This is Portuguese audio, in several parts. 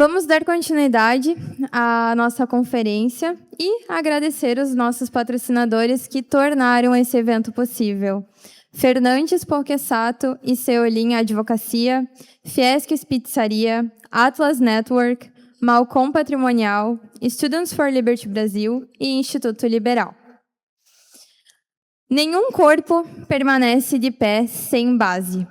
Vamos dar continuidade à nossa conferência e agradecer os nossos patrocinadores que tornaram esse evento possível. Fernandes Porquesato e Seolim Advocacia, Fiesques Pizzaria, Atlas Network, Malcom Patrimonial, Students for Liberty Brasil e Instituto Liberal. Nenhum corpo permanece de pé sem base.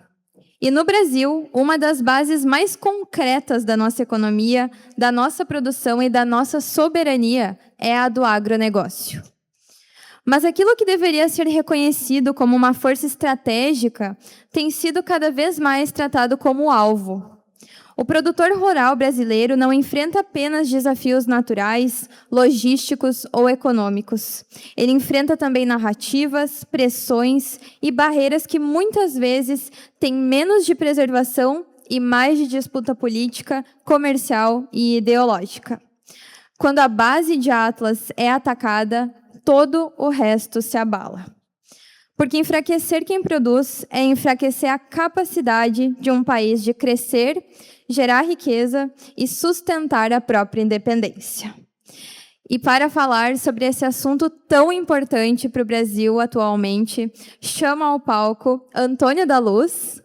E no Brasil, uma das bases mais concretas da nossa economia, da nossa produção e da nossa soberania é a do agronegócio. Mas aquilo que deveria ser reconhecido como uma força estratégica tem sido cada vez mais tratado como alvo. O produtor rural brasileiro não enfrenta apenas desafios naturais, logísticos ou econômicos. Ele enfrenta também narrativas, pressões e barreiras que muitas vezes têm menos de preservação e mais de disputa política, comercial e ideológica. Quando a base de Atlas é atacada, todo o resto se abala. Porque enfraquecer quem produz é enfraquecer a capacidade de um país de crescer, gerar riqueza e sustentar a própria independência. E para falar sobre esse assunto tão importante para o Brasil atualmente, chamo ao palco Antônio da Luz.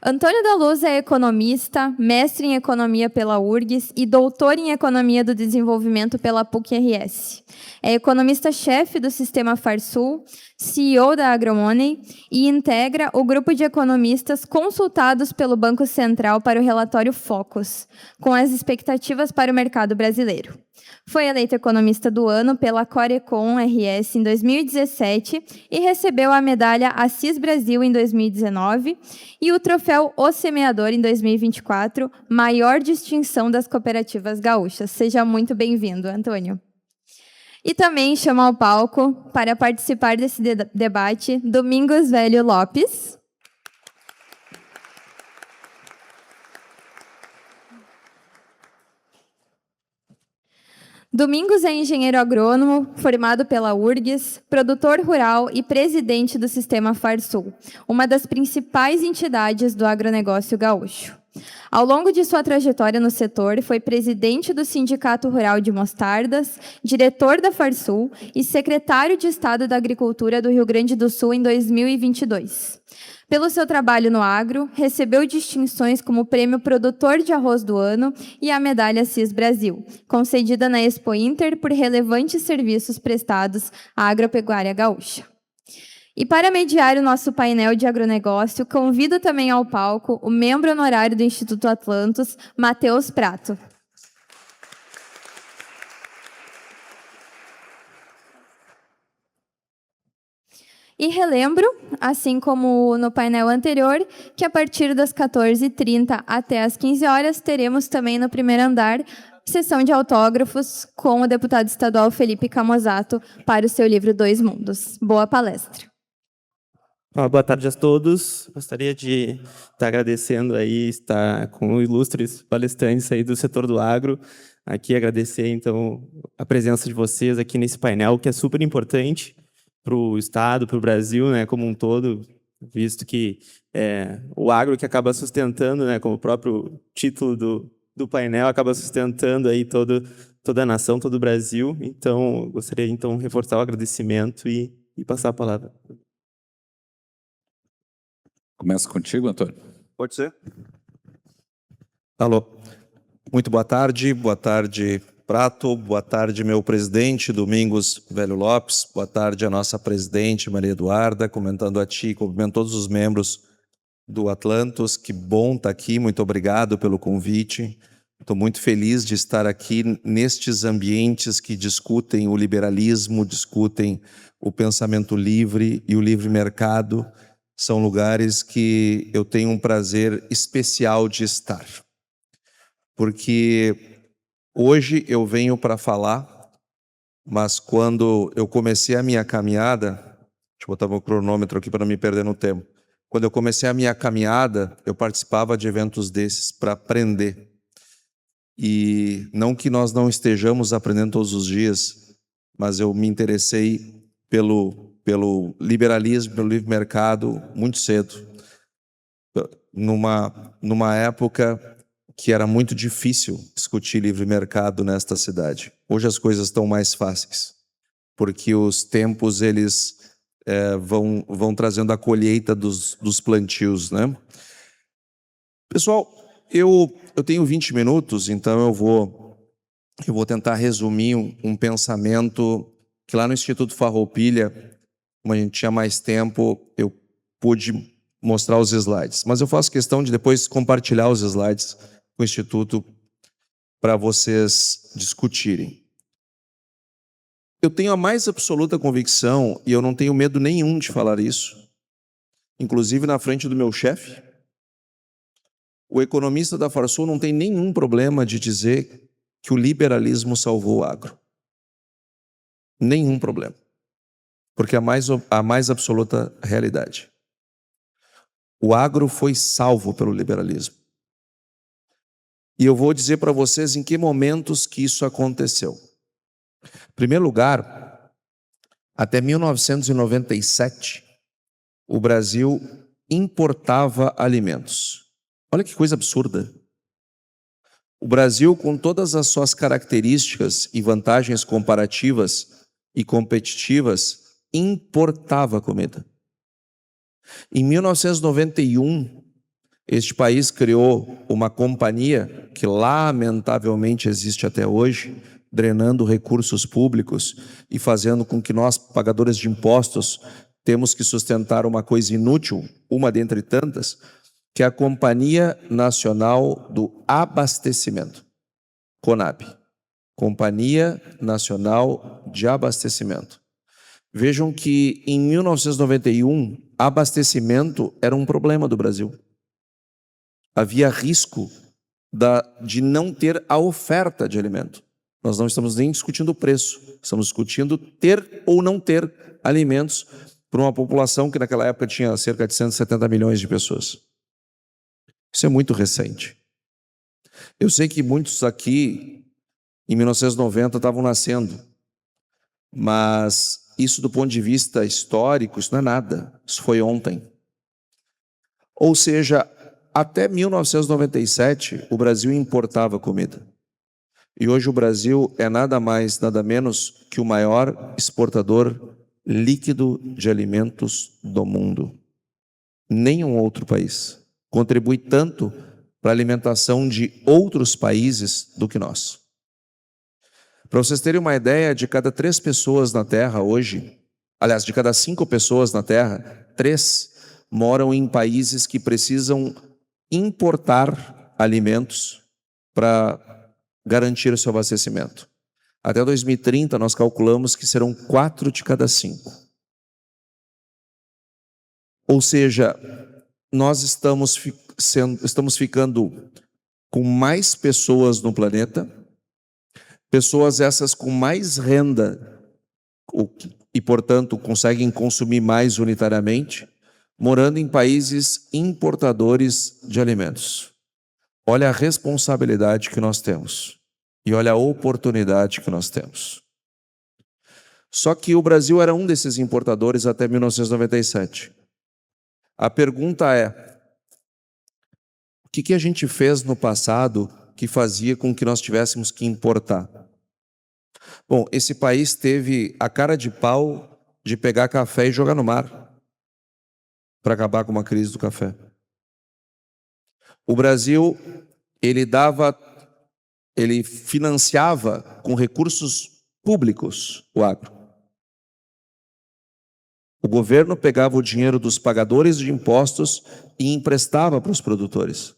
Antônio da Luz é economista, mestre em economia pela URGS e doutor em economia do desenvolvimento pela PUC-RS. É economista-chefe do Sistema Farsul, CEO da Agromoney e integra o grupo de economistas consultados pelo Banco Central para o relatório Focus, com as expectativas para o mercado brasileiro. Foi eleito economista do ano pela Corecon RS em 2017 e recebeu a medalha Assis Brasil em 2019 e o troféu O Semeador em 2024, maior distinção das cooperativas gaúchas. Seja muito bem-vindo, Antônio. E também chamo ao palco, para participar desse debate, Domingos Velho Lopes. Domingos é engenheiro agrônomo, formado pela URGS, produtor rural e presidente do Sistema Farsul, uma das principais entidades do agronegócio gaúcho. Ao longo de sua trajetória no setor, foi presidente do Sindicato Rural de Mostardas, diretor da Farsul e secretário de Estado da Agricultura do Rio Grande do Sul em 2022. Pelo seu trabalho no agro, recebeu distinções como o Prêmio Produtor de Arroz do Ano e a Medalha Assis Brasil, concedida na Expo Inter por relevantes serviços prestados à agropecuária gaúcha. E para mediar o nosso painel de agronegócio, convido também ao palco o membro honorário do Instituto Atlantos, Matheus Prato. E relembro, assim como no painel anterior, que a partir das 14h30 até as 15 horas teremos também no primeiro andar sessão de autógrafos com o deputado estadual Felipe Camozato para o seu livro Dois Mundos. Boa palestra. Boa tarde a todos. Gostaria de estar agradecendo aí, estar com ilustres palestrantes aí do setor do agro. Aqui agradecer, então, a presença de vocês aqui nesse painel, que é super importante para o Estado, para o Brasil, né, como um todo, visto que o agro que acaba sustentando, né, como o próprio título do painel, acaba sustentando aí toda a nação, todo o Brasil. Então, gostaria, então, de reforçar o agradecimento e passar a palavra. Começa contigo, Antônio. Pode ser? Alô. Muito boa tarde, Prato, boa tarde, meu presidente, Domingos Velho Lopes, boa tarde a nossa presidente, Maria Eduarda, comentando a ti, cumprimento todos os membros do Atlantos, que bom estar aqui, muito obrigado pelo convite, estou muito feliz de estar aqui nestes ambientes que discutem o liberalismo, discutem o pensamento livre e o livre mercado. São lugares que eu tenho um prazer especial de estar. Porque hoje eu venho para falar, mas quando eu comecei a minha caminhada, deixa eu botar meu cronômetro aqui para não me perder no tempo. Quando eu comecei a minha caminhada, eu participava de eventos desses para aprender. E não que nós não estejamos aprendendo todos os dias, mas eu me interessei pelo liberalismo, pelo livre mercado, muito cedo. numa época que era muito difícil discutir livre mercado nesta cidade. Hoje as coisas estão mais fáceis, porque os tempos eles vão trazendo a colheita dos plantios, né? Pessoal, eu tenho 20 minutos, então eu vou tentar resumir um pensamento que lá no Instituto Farroupilha, como a gente tinha mais tempo, eu pude mostrar os slides. Mas eu faço questão de depois compartilhar os slides com o Instituto para vocês discutirem. Eu tenho a mais absoluta convicção, e eu não tenho medo nenhum de falar isso, inclusive na frente do meu chefe, o economista da Farsul não tem nenhum problema de dizer que o liberalismo salvou o agro. Nenhum problema. Porque é a mais absoluta realidade. O agro foi salvo pelo liberalismo. E eu vou dizer para vocês em que momentos que isso aconteceu. Em primeiro lugar, até 1997, o Brasil importava alimentos. Olha que coisa absurda. O Brasil, com todas as suas características e vantagens comparativas e competitivas, importava comida. Em 1991, este país criou uma companhia que lamentavelmente existe até hoje, drenando recursos públicos e fazendo com que nós, pagadores de impostos, temos que sustentar uma coisa inútil, uma dentre tantas, que é a Companhia Nacional do Abastecimento, CONAB. Companhia Nacional de Abastecimento. Vejam que em 1991, abastecimento era um problema do Brasil. Havia risco de não ter a oferta de alimento. Nós não estamos nem discutindo o preço, estamos discutindo ter ou não ter alimentos para uma população que naquela época tinha cerca de 170 milhões de pessoas. Isso é muito recente. Eu sei que muitos aqui, em 1990, estavam nascendo, mas isso do ponto de vista histórico, isso não é nada, isso foi ontem. Ou seja, até 1997, o Brasil importava comida. E hoje o Brasil é nada mais, nada menos que o maior exportador líquido de alimentos do mundo. Nenhum outro país contribui tanto para a alimentação de outros países do que nós. Para vocês terem uma ideia, de cada 3 pessoas na Terra hoje, aliás, de cada 5 pessoas na Terra, 3 moram em países que precisam importar alimentos para garantir o seu abastecimento. Até 2030, nós calculamos que serão 4 de cada 5. Ou seja, nós estamos ficando com mais pessoas no planeta, pessoas essas com mais renda e, portanto, conseguem consumir mais unitariamente, morando em países importadores de alimentos. Olha a responsabilidade que nós temos e olha a oportunidade que nós temos. Só que o Brasil era um desses importadores até 1997. A pergunta é: o que a gente fez no passado que fazia com que nós tivéssemos que importar? Bom, esse país teve a cara de pau de pegar café e jogar no mar para acabar com uma crise do café. O Brasil, ele financiava com recursos públicos o agro. O governo pegava o dinheiro dos pagadores de impostos e emprestava para os produtores,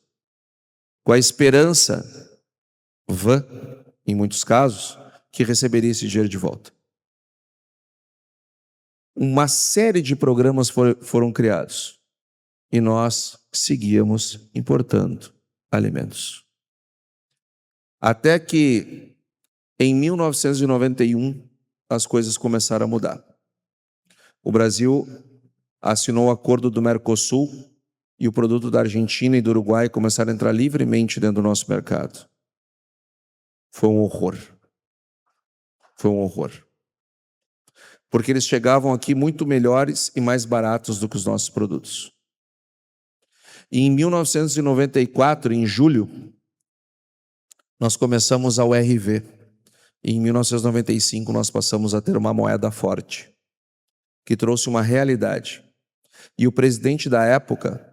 com a esperança, em muitos casos, que receberia esse dinheiro de volta. Uma série de programas foram criados e nós seguíamos importando alimentos. Até que, em 1991, as coisas começaram a mudar. O Brasil assinou o acordo do Mercosul e o produto da Argentina e do Uruguai começaram a entrar livremente dentro do nosso mercado. Foi um horror. Foi um horror. Porque eles chegavam aqui muito melhores e mais baratos do que os nossos produtos. E em 1994, em julho, nós começamos a URV. E em 1995, nós passamos a ter uma moeda forte, que trouxe uma realidade. E o presidente da época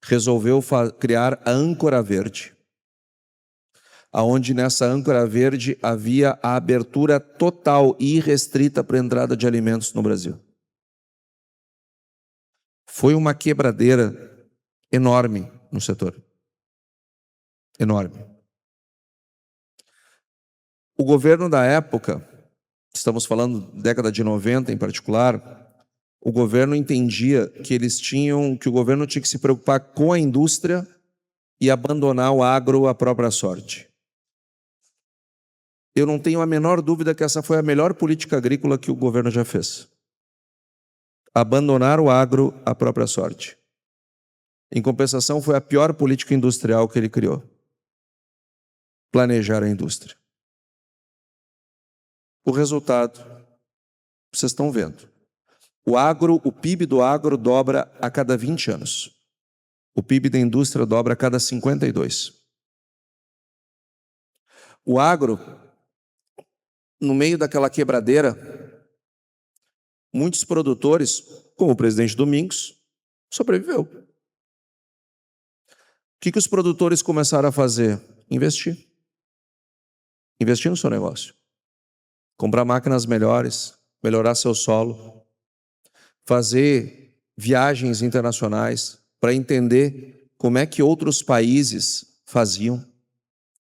resolveu criar a âncora verde, aonde nessa âncora verde havia a abertura total e irrestrita para a entrada de alimentos no Brasil. Foi uma quebradeira enorme no setor. Enorme. O governo da época, estamos falando década de 90 em particular, o governo entendia que o governo tinha que se preocupar com a indústria e abandonar o agro à própria sorte. Eu não tenho a menor dúvida que essa foi a melhor política agrícola que o governo já fez. Abandonar o agro à própria sorte. Em compensação, foi a pior política industrial que ele criou. Planejar a indústria. O resultado, vocês estão vendo. O PIB do agro dobra a cada 20 anos. O PIB da indústria dobra a cada 52. O agro, no meio daquela quebradeira, muitos produtores, como o presidente Domingos, sobreviveu. O que os produtores começaram a fazer? Investir. Investir no seu negócio. Comprar máquinas melhores, melhorar seu solo, fazer viagens internacionais para entender como é que outros países faziam,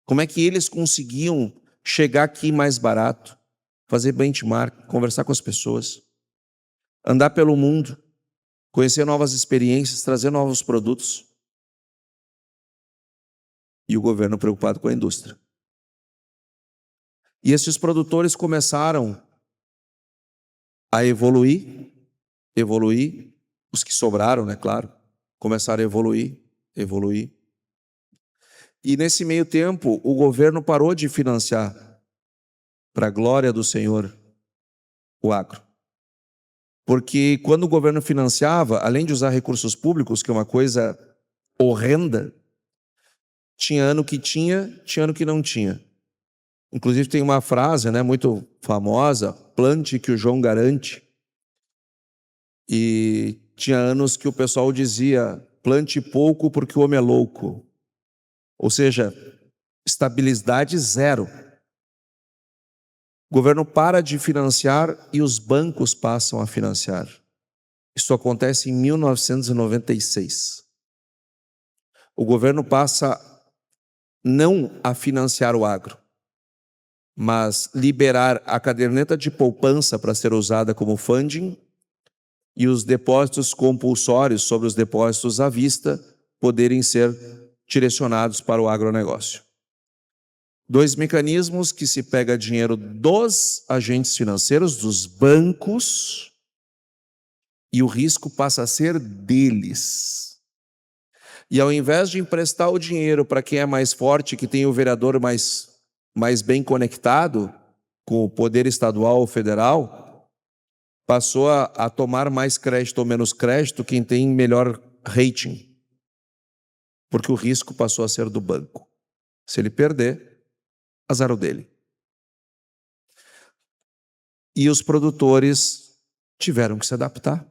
como é que eles conseguiam chegar aqui mais barato, fazer benchmark, conversar com as pessoas, andar pelo mundo, conhecer novas experiências, trazer novos produtos. E o governo preocupado com a indústria. E esses produtores começaram a evoluir, os que sobraram, né, claro, começaram a evoluir. E nesse meio tempo, o governo parou de financiar, para a glória do Senhor, o agro. Porque quando o governo financiava, além de usar recursos públicos, que é uma coisa horrenda, tinha ano que tinha ano que não tinha. Inclusive tem uma frase, né, muito famosa, plante que o João garante. E tinha anos que o pessoal dizia, plante pouco porque o homem é louco. Ou seja, estabilidade zero. O governo para de financiar e os bancos passam a financiar. Isso acontece em 1996. O governo passa não a financiar o agro, mas liberar a caderneta de poupança para ser usada como funding e os depósitos compulsórios sobre os depósitos à vista poderem ser direcionados para o agronegócio. 2 mecanismos que se pega dinheiro dos agentes financeiros, dos bancos, e o risco passa a ser deles. E ao invés de emprestar o dinheiro para quem é mais forte, que tem o vereador mais bem conectado com o poder estadual ou federal, passou a tomar mais crédito ou menos crédito quem tem melhor rating. Porque o risco passou a ser do banco. Se ele perder, azar o dele. E os produtores tiveram que se adaptar.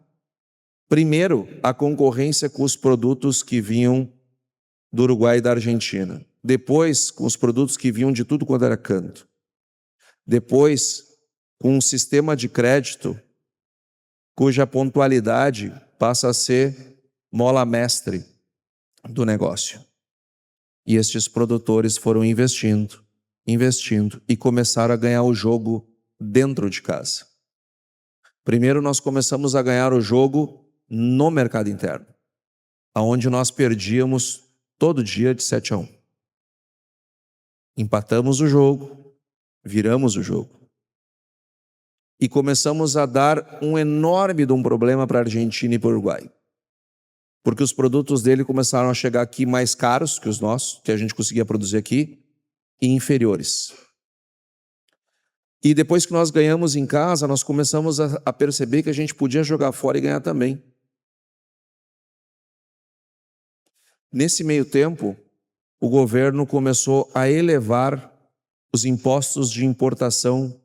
Primeiro, a concorrência com os produtos que vinham do Uruguai e da Argentina. Depois, com os produtos que vinham de tudo quanto era canto. Depois, com um sistema de crédito cuja pontualidade passa a ser mola mestre do negócio. E estes produtores foram investindo e começaram a ganhar o jogo dentro de casa. Primeiro nós começamos a ganhar o jogo no mercado interno, aonde nós perdíamos todo dia de 7-1. Empatamos o jogo, viramos o jogo. E começamos a dar um enorme de um problema para a Argentina e para o Uruguai. Porque os produtos dele começaram a chegar aqui mais caros que os nossos, que a gente conseguia produzir aqui, e inferiores. E depois que nós ganhamos em casa, nós começamos a perceber que a gente podia jogar fora e ganhar também. Nesse meio tempo, o governo começou a elevar os impostos de importação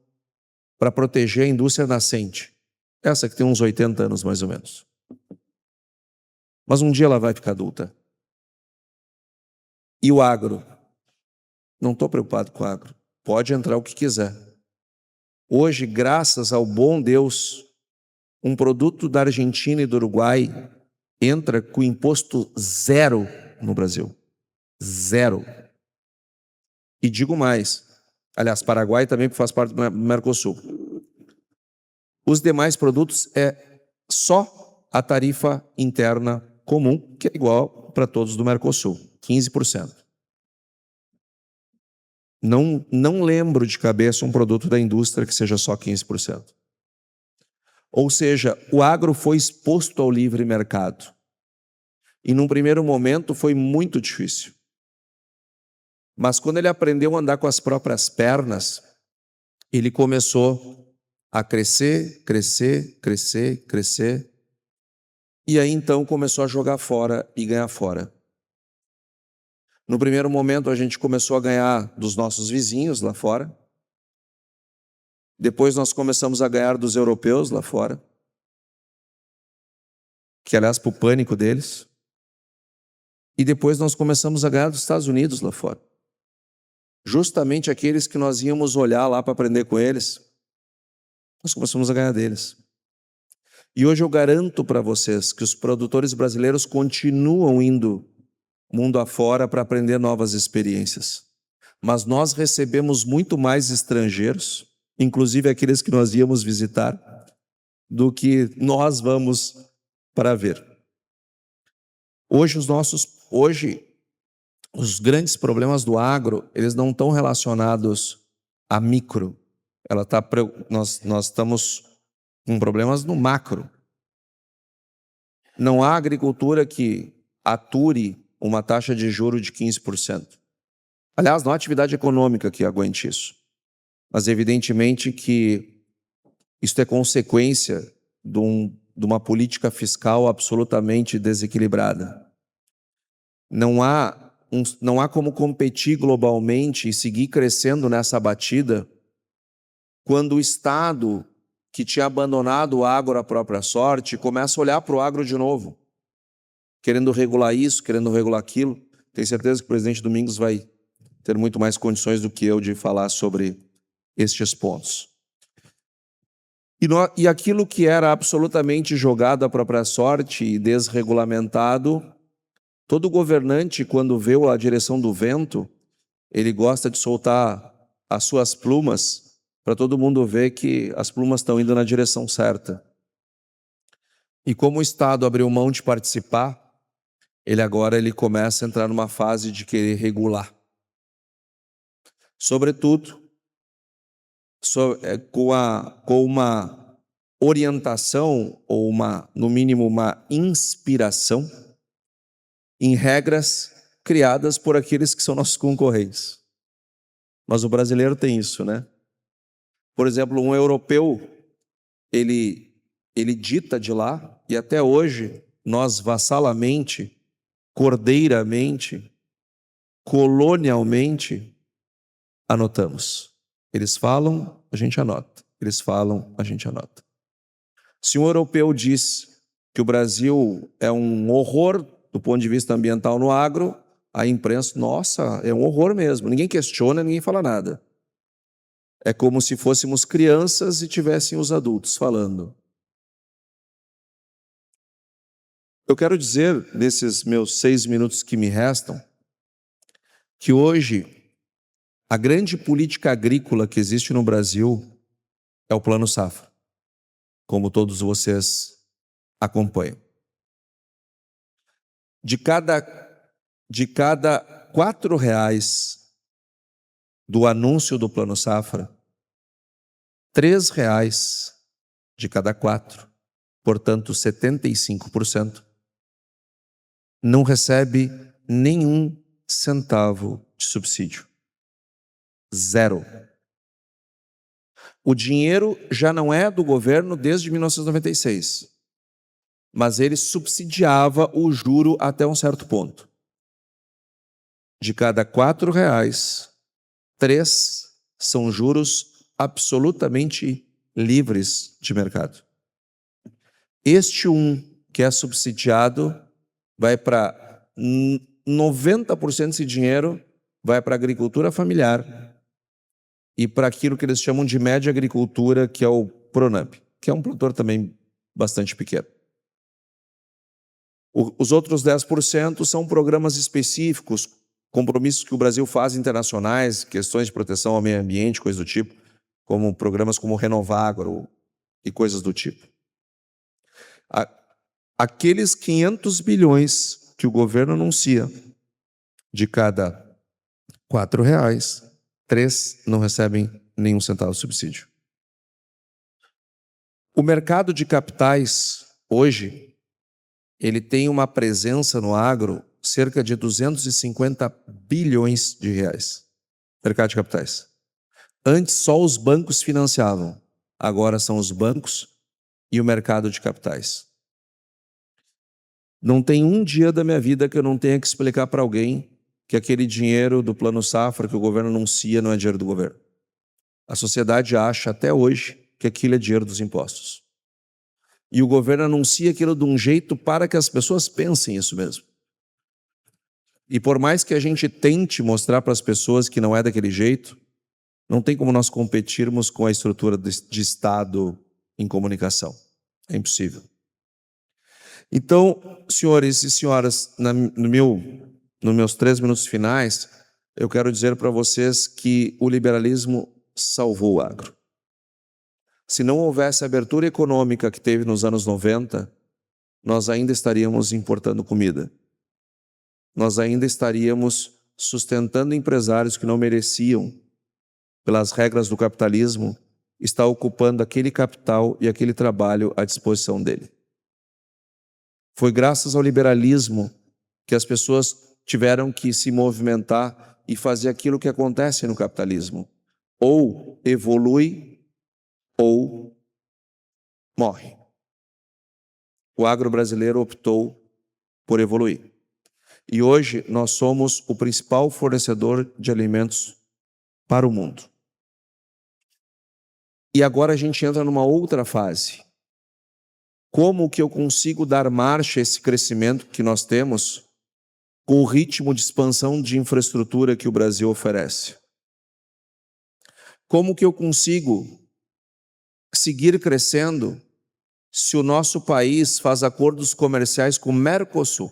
para proteger a indústria nascente. Essa que tem uns 80 anos, mais ou menos. Mas um dia ela vai ficar adulta. E o agro? Não estou preocupado com o agro. Pode entrar o que quiser. Hoje, graças ao bom Deus, um produto da Argentina e do Uruguai entra com imposto zero no Brasil. Zero. E digo mais. Aliás, Paraguai também faz parte do Mercosul. Os demais produtos é só a tarifa interna comum, que é igual para todos do Mercosul, 15%. Não lembro de cabeça um produto da indústria que seja só 15%. Ou seja, o agro foi exposto ao livre mercado. E num primeiro momento foi muito difícil. Mas quando ele aprendeu a andar com as próprias pernas, ele começou a crescer, crescer, crescer, crescer. E aí então começou a jogar fora e ganhar fora. No primeiro momento a gente começou a ganhar dos nossos vizinhos lá fora. Depois nós começamos a ganhar dos europeus lá fora. Que aliás, para o pânico deles. E depois nós começamos a ganhar dos Estados Unidos lá fora. Justamente aqueles que nós íamos olhar lá para aprender com eles, nós começamos a ganhar deles. E hoje eu garanto para vocês que os produtores brasileiros continuam indo mundo afora para aprender novas experiências. Mas nós recebemos muito mais estrangeiros, inclusive aqueles que nós íamos visitar, do que nós vamos para ver. Hoje os grandes problemas do agro, eles não estão relacionados a micro. Nós estamos com problemas no macro. Não há agricultura que ature uma taxa de juros de 15%. Aliás, não há atividade econômica que aguente isso. Mas evidentemente que isso é consequência de uma política fiscal absolutamente desequilibrada. Não há como competir globalmente e seguir crescendo nessa batida quando o Estado, que tinha abandonado o agro à própria sorte, começa a olhar para o agro de novo, querendo regular isso, querendo regular aquilo. Tenho certeza que o presidente Domingos vai ter muito mais condições do que eu de falar sobre estes pontos. E aquilo que era absolutamente jogado à própria sorte e desregulamentado, todo governante, quando vê a direção do vento, ele gosta de soltar as suas plumas para todo mundo ver que as plumas estão indo na direção certa. E como o Estado abriu mão de participar, ele começa a entrar numa fase de querer regular. Sobretudo, com uma orientação, ou no mínimo uma inspiração, em regras criadas por aqueles que são nossos concorrentes. Mas o brasileiro tem isso, né? Por exemplo, um europeu, ele dita de lá, e até hoje nós vassalamente, cordeiramente, colonialmente, anotamos. Eles falam, a gente anota. Eles falam, a gente anota. Se um europeu diz que o Brasil é um horror do ponto de vista ambiental no agro, a imprensa, nossa, é um horror mesmo. Ninguém questiona, ninguém fala nada. É como se fôssemos crianças e tivessem os adultos falando. Eu quero dizer, nesses meus 6 minutos que me restam, que hoje a grande política agrícola que existe no Brasil é o Plano Safra, como todos vocês acompanham. De cada R$4 do anúncio do Plano Safra, R$3 de cada 4, portanto 75%, não recebe nenhum centavo de subsídio. 0. O dinheiro já não é do governo desde 1996, mas ele subsidiava o juro até um certo ponto. de cada R$ 4, 3 são juros absolutamente livres de mercado. Este que é subsidiado vai para 90% desse dinheiro vai para a agricultura familiar e para aquilo que eles chamam de média agricultura, que é o Pronamp, que é um produtor também bastante pequeno. Os outros 10% são programas específicos, compromissos que o Brasil faz internacionais, questões de proteção ao meio ambiente, coisas do tipo, como programas como Renovagro e coisas do tipo. Aqueles 500 bilhões que o governo anuncia, de cada R$ 4, 3 não recebem nenhum centavo de subsídio. O mercado de capitais, hoje, ele tem uma presença no agro cerca de 250 bilhões de reais. Mercado de capitais. Antes só os bancos financiavam, agora são os bancos e o mercado de capitais. Não tem um dia da minha vida que eu não tenha que explicar para alguém que aquele dinheiro do Plano Safra que o governo anuncia não é dinheiro do governo. A sociedade acha até hoje que aquilo é dinheiro dos impostos. E o governo anuncia aquilo de um jeito para que as pessoas pensem isso mesmo. E por mais que a gente tente mostrar para as pessoas que não é daquele jeito, não tem como nós competirmos com a estrutura de Estado em comunicação. É impossível. Então, senhores e senhoras, nos meus 3 minutos finais, eu quero dizer para vocês que o liberalismo salvou o agro. Se não houvesse a abertura econômica que teve nos anos 90, nós ainda estaríamos importando comida. Nós ainda estaríamos sustentando empresários que não mereciam, pelas regras do capitalismo, estar ocupando aquele capital e aquele trabalho à disposição dele. Foi graças ao liberalismo que as pessoas tiveram que se movimentar e fazer aquilo que acontece no capitalismo. Ou evolui ou morre. O agro brasileiro optou por evoluir. E hoje nós somos o principal fornecedor de alimentos para o mundo. E agora a gente entra numa outra fase. Como que eu consigo dar marcha a esse crescimento que nós temos com o ritmo de expansão de infraestrutura que o Brasil oferece? Como que eu consigo seguir crescendo se o nosso país faz acordos comerciais com o Mercosul?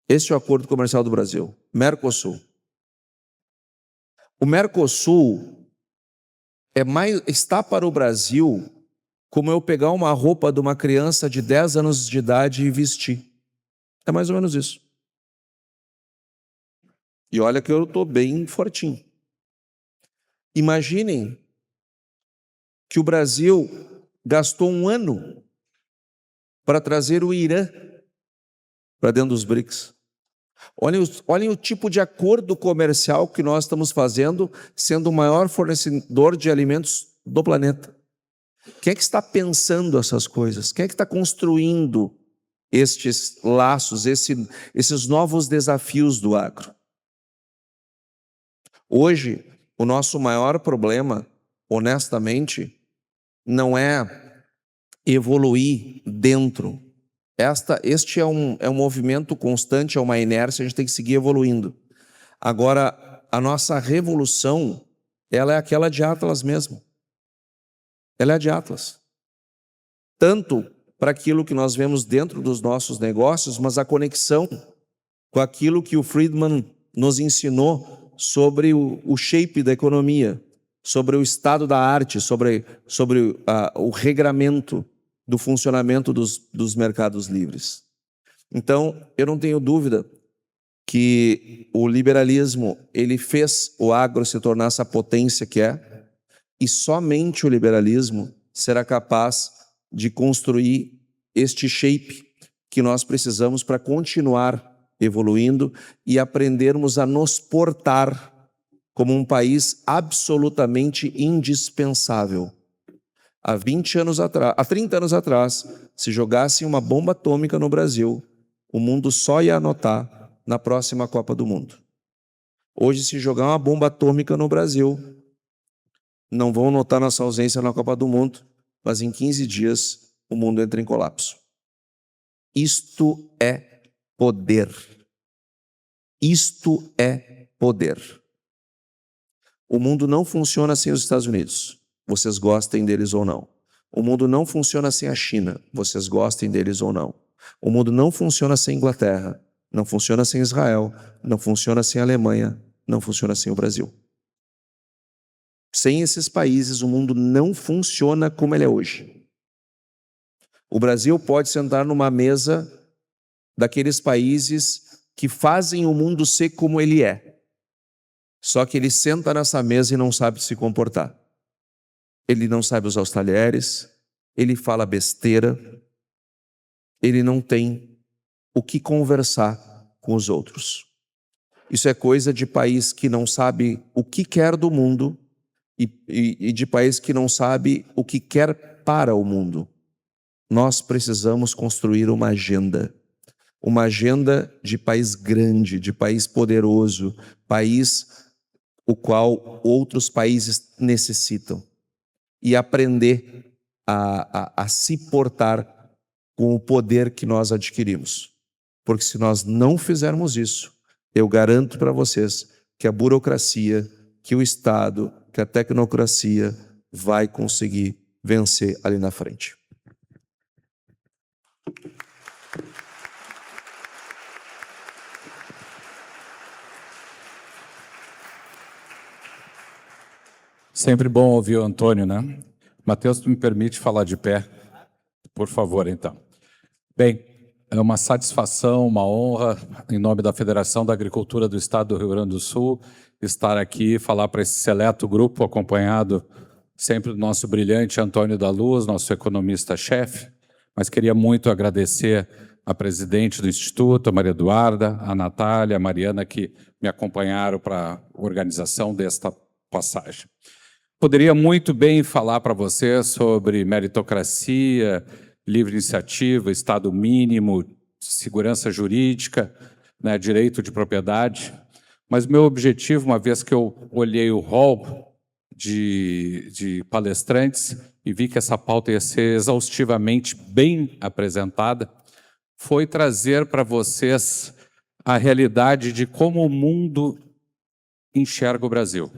Este é o acordo comercial do Brasil, Mercosul. O Mercosul está para o Brasil como eu pegar uma roupa de uma criança de 10 anos de idade e vestir. É mais ou menos isso. E olha que eu estou bem fortinho. Imaginem que o Brasil gastou 1 ano para trazer o Irã para dentro dos BRICS. Olhem o tipo de acordo comercial que nós estamos fazendo, sendo o maior fornecedor de alimentos do planeta. Quem é que está pensando essas coisas? Quem é que está construindo estes laços, esses novos desafios do agro? Hoje, o nosso maior problema, honestamente, não é evoluir dentro. Este é um movimento constante, é uma inércia, a gente tem que seguir evoluindo. Agora, a nossa revolução, ela é aquela de Atlas mesmo. Ela é de Atlas. Tanto para aquilo que nós vemos dentro dos nossos negócios, mas a conexão com aquilo que o Friedman nos ensinou sobre o shape da economia, sobre o estado da arte, sobre o regramento do funcionamento dos mercados livres. Então, eu não tenho dúvida que o liberalismo, ele fez o agro se tornar essa potência que é, e somente o liberalismo será capaz de construir este shape que nós precisamos para continuar evoluindo e aprendermos a nos portar como um país absolutamente indispensável. Há 30 anos atrás, se jogassem uma bomba atômica no Brasil, o mundo só ia anotar na próxima Copa do Mundo. Hoje, se jogar uma bomba atômica no Brasil, não vão notar nossa ausência na Copa do Mundo, mas em 15 dias o mundo entra em colapso. Isto é poder. Isto é poder. O mundo não funciona sem os Estados Unidos, vocês gostem deles ou não. O mundo não funciona sem a China, vocês gostem deles ou não. O mundo não funciona sem a Inglaterra, não funciona sem Israel, não funciona sem a Alemanha, não funciona sem o Brasil. Sem esses países, o mundo não funciona como ele é hoje. O Brasil pode sentar numa mesa daqueles países que fazem o mundo ser como ele é. Só que ele senta nessa mesa e não sabe se comportar. Ele não sabe usar os talheres, ele fala besteira, ele não tem o que conversar com os outros. Isso é coisa de país que não sabe o que quer do mundo e de país que não sabe o que quer para o mundo. Nós precisamos construir uma agenda de país grande, de país poderoso, país o qual outros países necessitam, e aprender a se portar com o poder que nós adquirimos. Porque se nós não fizermos isso, eu garanto para vocês que a burocracia, que o Estado, que a tecnocracia vai conseguir vencer ali na frente. Sempre bom ouvir o Antônio, né? Matheus, tu me permite falar de pé? Por favor, então. Bem, é uma satisfação, uma honra, em nome da Federação da Agricultura do Estado do Rio Grande do Sul, estar aqui e falar para esse seleto grupo, acompanhado sempre do nosso brilhante Antônio da Luz, nosso economista-chefe, mas queria muito agradecer a presidente do Instituto, a Maria Eduarda, a Natália, a Mariana, que me acompanharam para a organização desta passagem. Poderia muito bem falar para você sobre meritocracia, livre iniciativa, Estado mínimo, segurança jurídica, né, direito de propriedade, mas meu objetivo, uma vez que eu olhei o hall de palestrantes e vi que essa pauta ia ser exaustivamente bem apresentada, foi trazer para vocês a realidade de como o mundo enxerga o Brasil.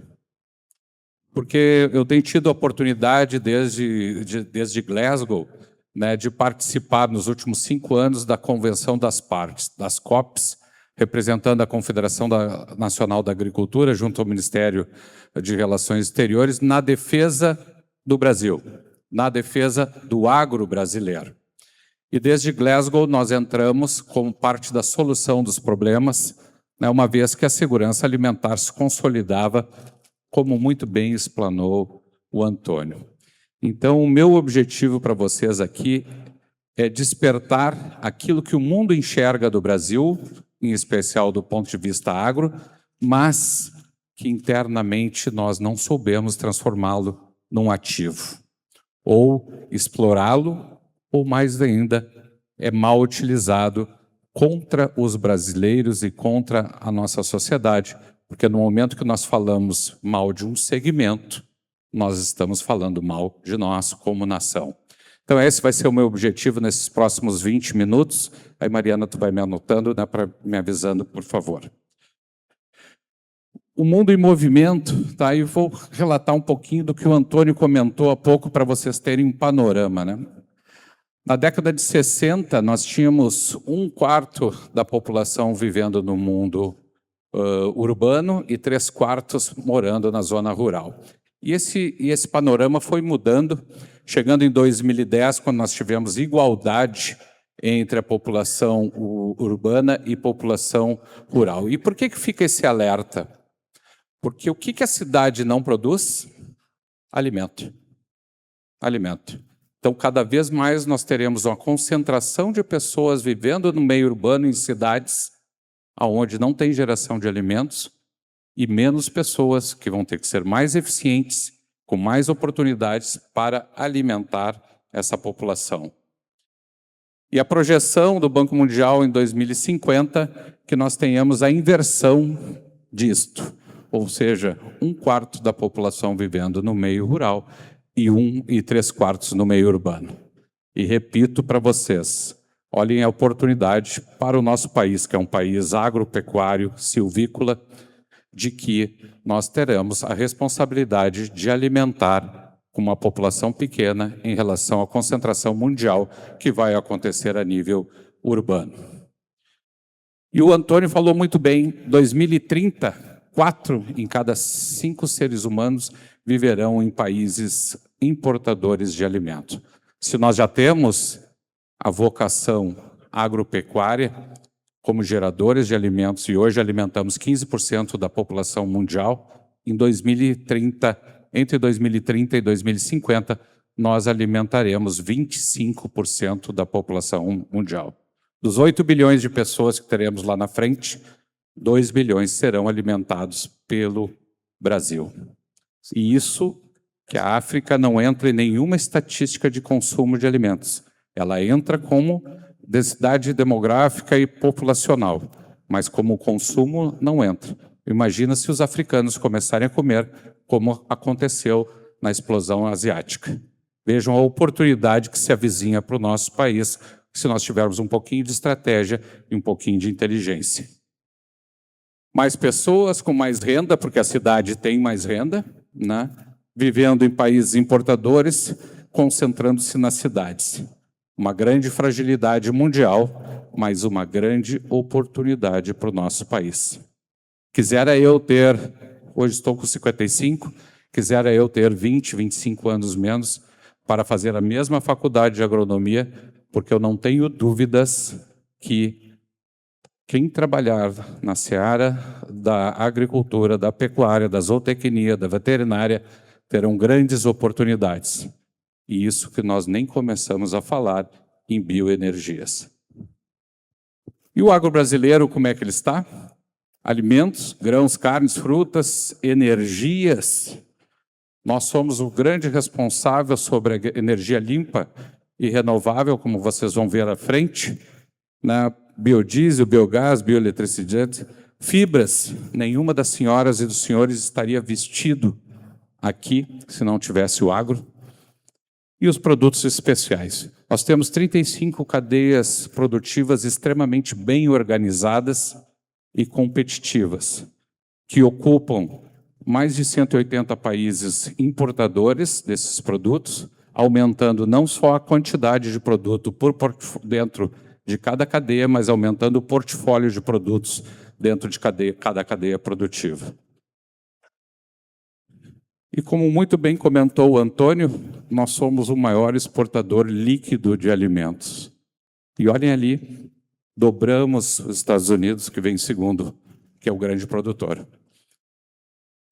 Porque eu tenho tido a oportunidade, desde Glasgow, né, de participar nos últimos 5 anos da Convenção das Partes, das COPs, representando a Confederação Nacional da Agricultura, junto ao Ministério de Relações Exteriores, na defesa do Brasil, na defesa do agro brasileiro. E desde Glasgow nós entramos como parte da solução dos problemas, né, uma vez que a segurança alimentar se consolidava, como muito bem explanou o Antônio. Então, o meu objetivo para vocês aqui é despertar aquilo que o mundo enxerga do Brasil, em especial do ponto de vista agro, mas que internamente nós não soubemos transformá-lo num ativo, ou explorá-lo, ou mais ainda, é mal utilizado contra os brasileiros e contra a nossa sociedade, porque no momento que nós falamos mal de um segmento, nós estamos falando mal de nós como nação. Então esse vai ser o meu objetivo nesses próximos 20 minutos. Aí, Mariana, tu vai me anotando, né, para me avisando, por favor. O mundo em movimento, tá? E vou relatar um pouquinho do que o Antônio comentou há pouco para vocês terem um panorama, né? Na década de 60, nós tínhamos 1/4 da população vivendo no mundo urbano e 3/4 morando na zona rural. E esse panorama foi mudando, chegando em 2010, quando nós tivemos igualdade entre a população urbana e população rural. E por que fica esse alerta? Porque o que a cidade não produz? Alimento. Alimento. Então, cada vez mais nós teremos uma concentração de pessoas vivendo no meio urbano, em cidades onde não tem geração de alimentos, e menos pessoas que vão ter que ser mais eficientes, com mais oportunidades para alimentar essa população. E a projeção do Banco Mundial em 2050, que nós tenhamos a inversão disto, ou seja, 1/4 da população vivendo no meio rural e 1 3/4 no meio urbano. E repito para vocês, olhem a oportunidade para o nosso país, que é um país agropecuário, silvícola, de que nós teremos a responsabilidade de alimentar uma população pequena em relação à concentração mundial que vai acontecer a nível urbano. E o Antônio falou muito bem, 2030, 4 em cada 5 seres humanos viverão em países importadores de alimento. Se nós já temos a vocação agropecuária como geradores de alimentos e hoje alimentamos 15% da população mundial, em 2030, entre 2030 e 2050, nós alimentaremos 25% da população mundial. Dos 8 bilhões de pessoas que teremos lá na frente, 2 bilhões serão alimentados pelo Brasil. E isso que a África não entra em nenhuma estatística de consumo de alimentos. Ela entra como densidade demográfica e populacional, mas como consumo não entra. Imagina se os africanos começarem a comer como aconteceu na explosão asiática. Vejam a oportunidade que se avizinha para o nosso país, se nós tivermos um pouquinho de estratégia e um pouquinho de inteligência. Mais pessoas com mais renda, porque a cidade tem mais renda, né? Vivendo em países importadores, concentrando-se nas cidades. Uma grande fragilidade mundial, mas uma grande oportunidade para o nosso país. Quisera eu ter, hoje estou com 55, quisera eu ter 20, 25 anos menos para fazer a mesma faculdade de agronomia, porque eu não tenho dúvidas que quem trabalhar na seara da agricultura, da pecuária, da zootecnia, da veterinária, terão grandes oportunidades. E isso que nós nem começamos a falar em bioenergias. E o agro brasileiro, como é que ele está? Alimentos, grãos, carnes, frutas, energias. Nós somos o grande responsável sobre a energia limpa e renovável, como vocês vão ver à frente, na biodiesel, biogás, bioeletricidade, fibras. Nenhuma das senhoras e dos senhores estaria vestido aqui se não tivesse o agro. E os produtos especiais. Nós temos 35 cadeias produtivas extremamente bem organizadas e competitivas, que ocupam mais de 180 países importadores desses produtos, aumentando não só a quantidade de produto dentro de cada cadeia, mas aumentando o portfólio de produtos dentro de cada cadeia produtiva. E como muito bem comentou o Antônio, nós somos o maior exportador líquido de alimentos. E olhem ali, dobramos os Estados Unidos, que vem em segundo, que é o grande produtor.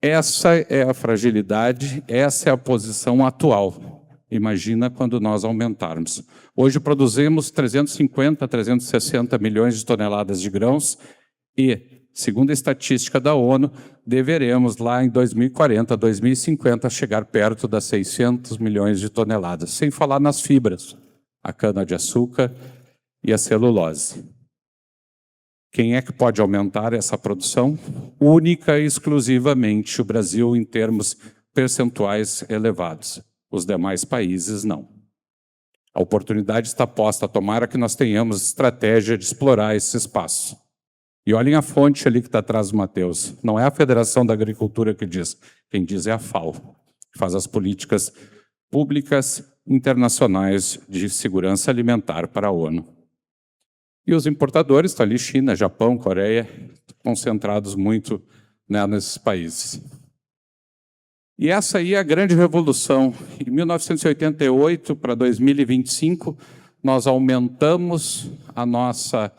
Essa é a fragilidade, essa é a posição atual. Imagina quando nós aumentarmos. Hoje produzimos 350, 360 milhões de toneladas de grãos e, segundo a estatística da ONU, deveremos lá em 2040, 2050, chegar perto das 600 milhões de toneladas, sem falar nas fibras, a cana-de-açúcar e a celulose. Quem é que pode aumentar essa produção? Única e exclusivamente o Brasil, em termos percentuais elevados. Os demais países, não. A oportunidade está posta, tomara que nós tenhamos estratégia de explorar esse espaço. E olhem a fonte ali que está atrás do Matheus. Não é a Federação da Agricultura que diz, quem diz é a FAO, que faz as políticas públicas internacionais de segurança alimentar para a ONU. E os importadores, estão ali China, Japão, Coreia, concentrados muito, né, nesses países. E essa aí é a grande revolução. Em 1988 para 2025, nós aumentamos a nossa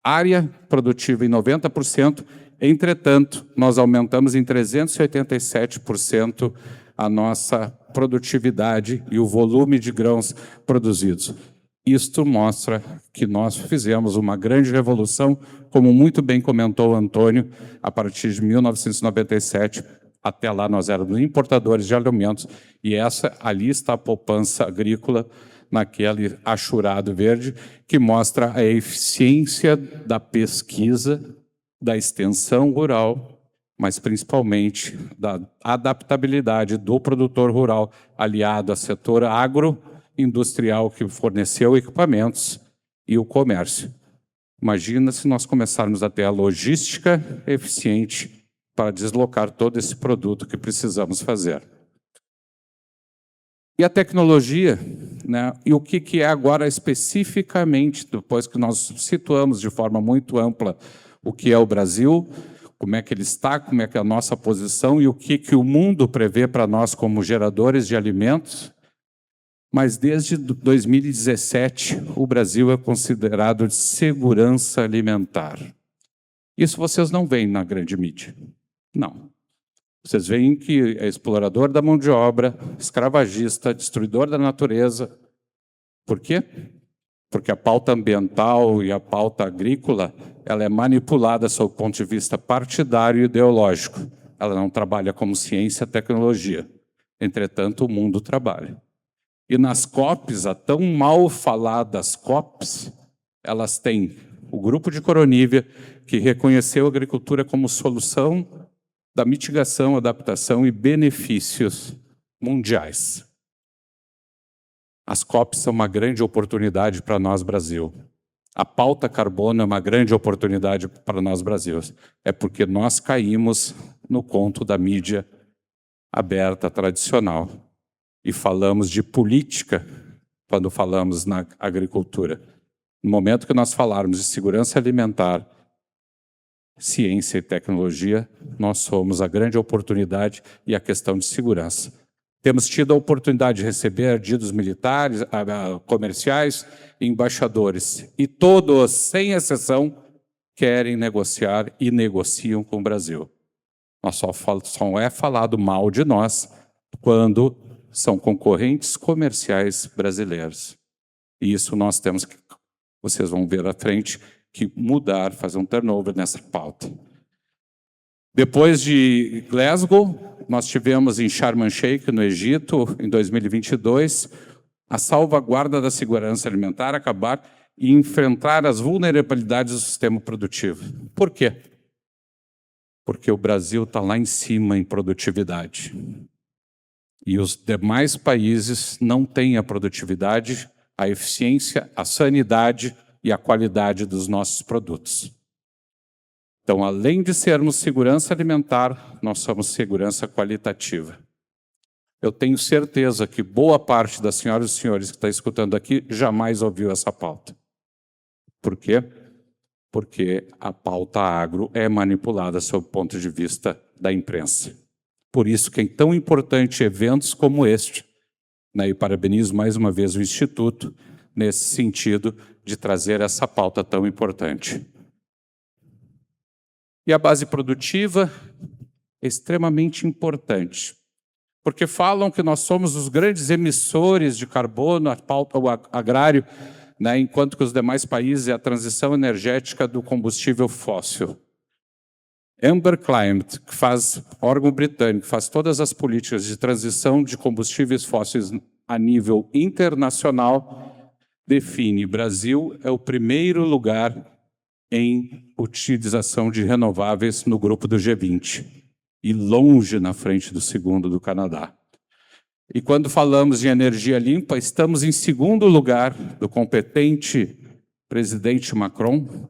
área produtiva em 90%, entretanto, nós aumentamos em 387% a nossa produtividade e o volume de grãos produzidos. Isto mostra que nós fizemos uma grande revolução, como muito bem comentou o Antônio, a partir de 1997, até lá nós éramos importadores de alimentos, e ali está a poupança agrícola, naquele achurado verde, que mostra a eficiência da pesquisa da extensão rural, mas principalmente da adaptabilidade do produtor rural aliado ao setor agroindustrial que forneceu equipamentos e o comércio. Imagina se nós começarmos a ter a logística eficiente para deslocar todo esse produto que precisamos fazer. E a tecnologia, né? E o que é agora especificamente, depois que nós situamos de forma muito ampla o que é o Brasil, como é que ele está, como é que é a nossa posição e o que o mundo prevê para nós como geradores de alimentos. Mas desde 2017, o Brasil é considerado de segurança alimentar. Isso vocês não veem na grande mídia. Não. Vocês veem que é explorador da mão de obra, escravagista, destruidor da natureza. Por quê? Porque a pauta ambiental e a pauta agrícola, ela é manipulada sob o ponto de vista partidário e ideológico. Ela não trabalha como ciência e tecnologia. Entretanto, o mundo trabalha. E nas COPs, a tão mal faladas COPs, elas têm o grupo de Coronívia, que reconheceu a agricultura como solução da mitigação, adaptação e benefícios mundiais. As COPs são uma grande oportunidade para nós, Brasil. A pauta carbono é uma grande oportunidade para nós, Brasil. É porque nós caímos no conto da mídia aberta, tradicional. E falamos de política quando falamos na agricultura. No momento que nós falarmos de segurança alimentar, ciência e tecnologia, nós somos a grande oportunidade e a questão de segurança. Temos tido a oportunidade de receber ardidos militares, comerciais e embaixadores. E todos, sem exceção, querem negociar e negociam com o Brasil. Nós só é falado mal de nós quando são concorrentes comerciais brasileiros. E isso nós temos que, vocês vão ver à frente, que mudar, fazer um turnover nessa pauta. Depois de Glasgow, nós tivemos em Sharm el-Sheikh, no Egito, em 2022, a salvaguarda da segurança alimentar, acabar e enfrentar as vulnerabilidades do sistema produtivo. Por quê? Porque o Brasil está lá em cima em produtividade. E os demais países não têm a produtividade, a eficiência, a sanidade e a qualidade dos nossos produtos. Então, além de sermos segurança alimentar, nós somos segurança qualitativa. Eu tenho certeza que boa parte das senhoras e senhores que está escutando aqui jamais ouviu essa pauta. Por quê? Porque a pauta agro é manipulada sob o ponto de vista da imprensa. Por isso que é tão importante eventos como este, né? E parabenizo mais uma vez o Instituto nesse sentido de trazer essa pauta tão importante. E a base produtiva é extremamente importante, porque falam que nós somos os grandes emissores de carbono, a pauta agrário, né, enquanto que os demais países é a transição energética do combustível fóssil. Amber Climate, que faz, órgão britânico, faz todas as políticas de transição de combustíveis fósseis a nível internacional, define Brasil é o primeiro lugar em utilização de renováveis no grupo do G20 e longe na frente do segundo do Canadá. E quando falamos de energia limpa, estamos em segundo lugar do competente presidente Macron,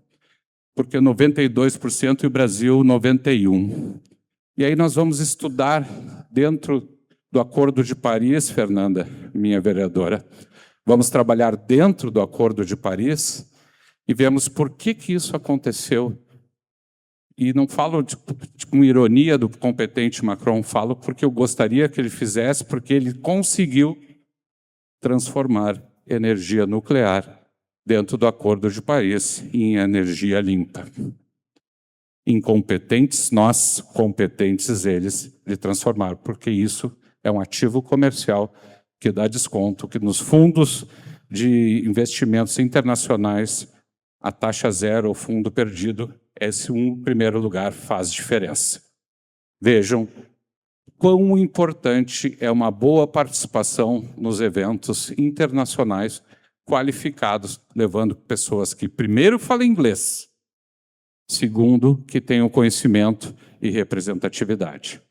porque 92% e o Brasil 91%. E aí nós vamos estudar dentro do Acordo de Paris, Fernanda, minha vereadora, vamos trabalhar dentro do Acordo de Paris e vemos por que isso aconteceu. E não falo com ironia do competente Macron, falo porque eu gostaria que ele fizesse, porque ele conseguiu transformar energia nuclear dentro do Acordo de Paris em energia limpa. Incompetentes nós, competentes eles, de transformar, porque isso é um ativo comercial que dá desconto, que nos fundos de investimentos internacionais, a taxa zero, o fundo perdido, esse primeiro lugar faz diferença. Vejam quão importante é uma boa participação nos eventos internacionais qualificados, levando pessoas que primeiro falam inglês, Segundo, que tenham conhecimento e representatividade.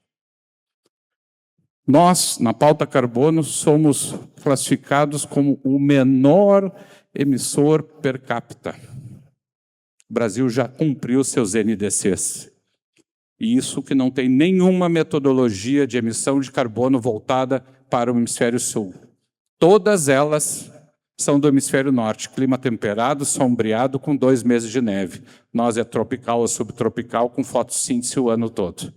Nós, na pauta carbono, somos classificados como o menor emissor per capita. O Brasil já cumpriu seus NDCs. E isso que não tem nenhuma metodologia de emissão de carbono voltada para o hemisfério sul. Todas elas são do hemisfério norte, clima temperado, sombreado, com 2 meses de neve. Nós é tropical ou subtropical, com fotossíntese o ano todo.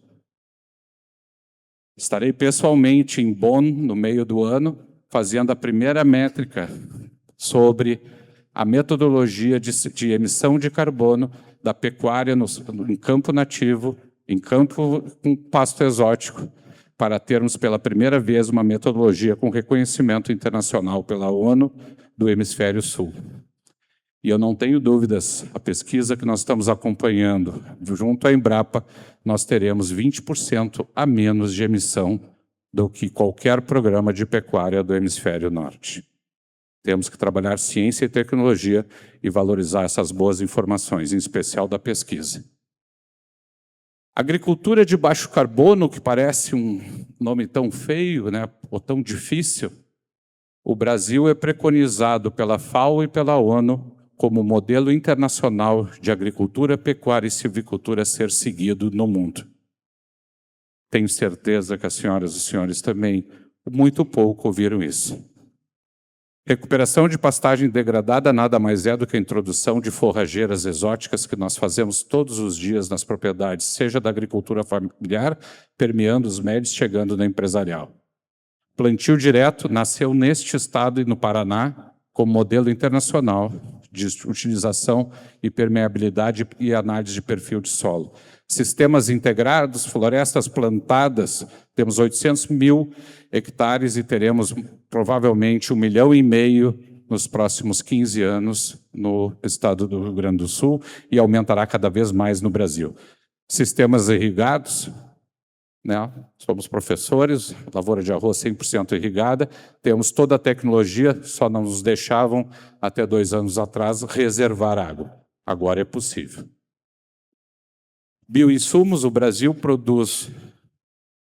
Estarei pessoalmente em Bonn, no meio do ano, fazendo a primeira métrica sobre a metodologia de emissão de carbono da pecuária em campo nativo, em campo com pasto exótico, para termos pela primeira vez uma metodologia com reconhecimento internacional pela ONU do Hemisfério Sul. E eu não tenho dúvidas, a pesquisa que nós estamos acompanhando junto à Embrapa, nós teremos 20% a menos de emissão do que qualquer programa de pecuária do Hemisfério Norte. Temos que trabalhar ciência e tecnologia e valorizar essas boas informações, em especial da pesquisa. Agricultura de baixo carbono, que parece um nome tão feio, né, ou tão difícil, o Brasil é preconizado pela FAO e pela ONU como modelo internacional de agricultura, pecuária e silvicultura a ser seguido no mundo. Tenho certeza que as senhoras e os senhores também, muito pouco, ouviram isso. Recuperação de pastagem degradada nada mais é do que a introdução de forrageiras exóticas que nós fazemos todos os dias nas propriedades, seja da agricultura familiar, permeando os médios, chegando na empresarial. Plantio direto nasceu neste estado e no Paraná como modelo internacional de utilização e permeabilidade e análise de perfil de solo. Sistemas integrados, florestas plantadas, temos 800 mil hectares e teremos provavelmente 1,5 milhão nos próximos 15 anos no estado do Rio Grande do Sul e aumentará cada vez mais no Brasil. Sistemas irrigados, né? Somos professores, lavoura de arroz 100% irrigada, temos toda a tecnologia, só não nos deixavam, até 2 anos atrás, reservar água. Agora é possível. Bioinsumos, o Brasil produz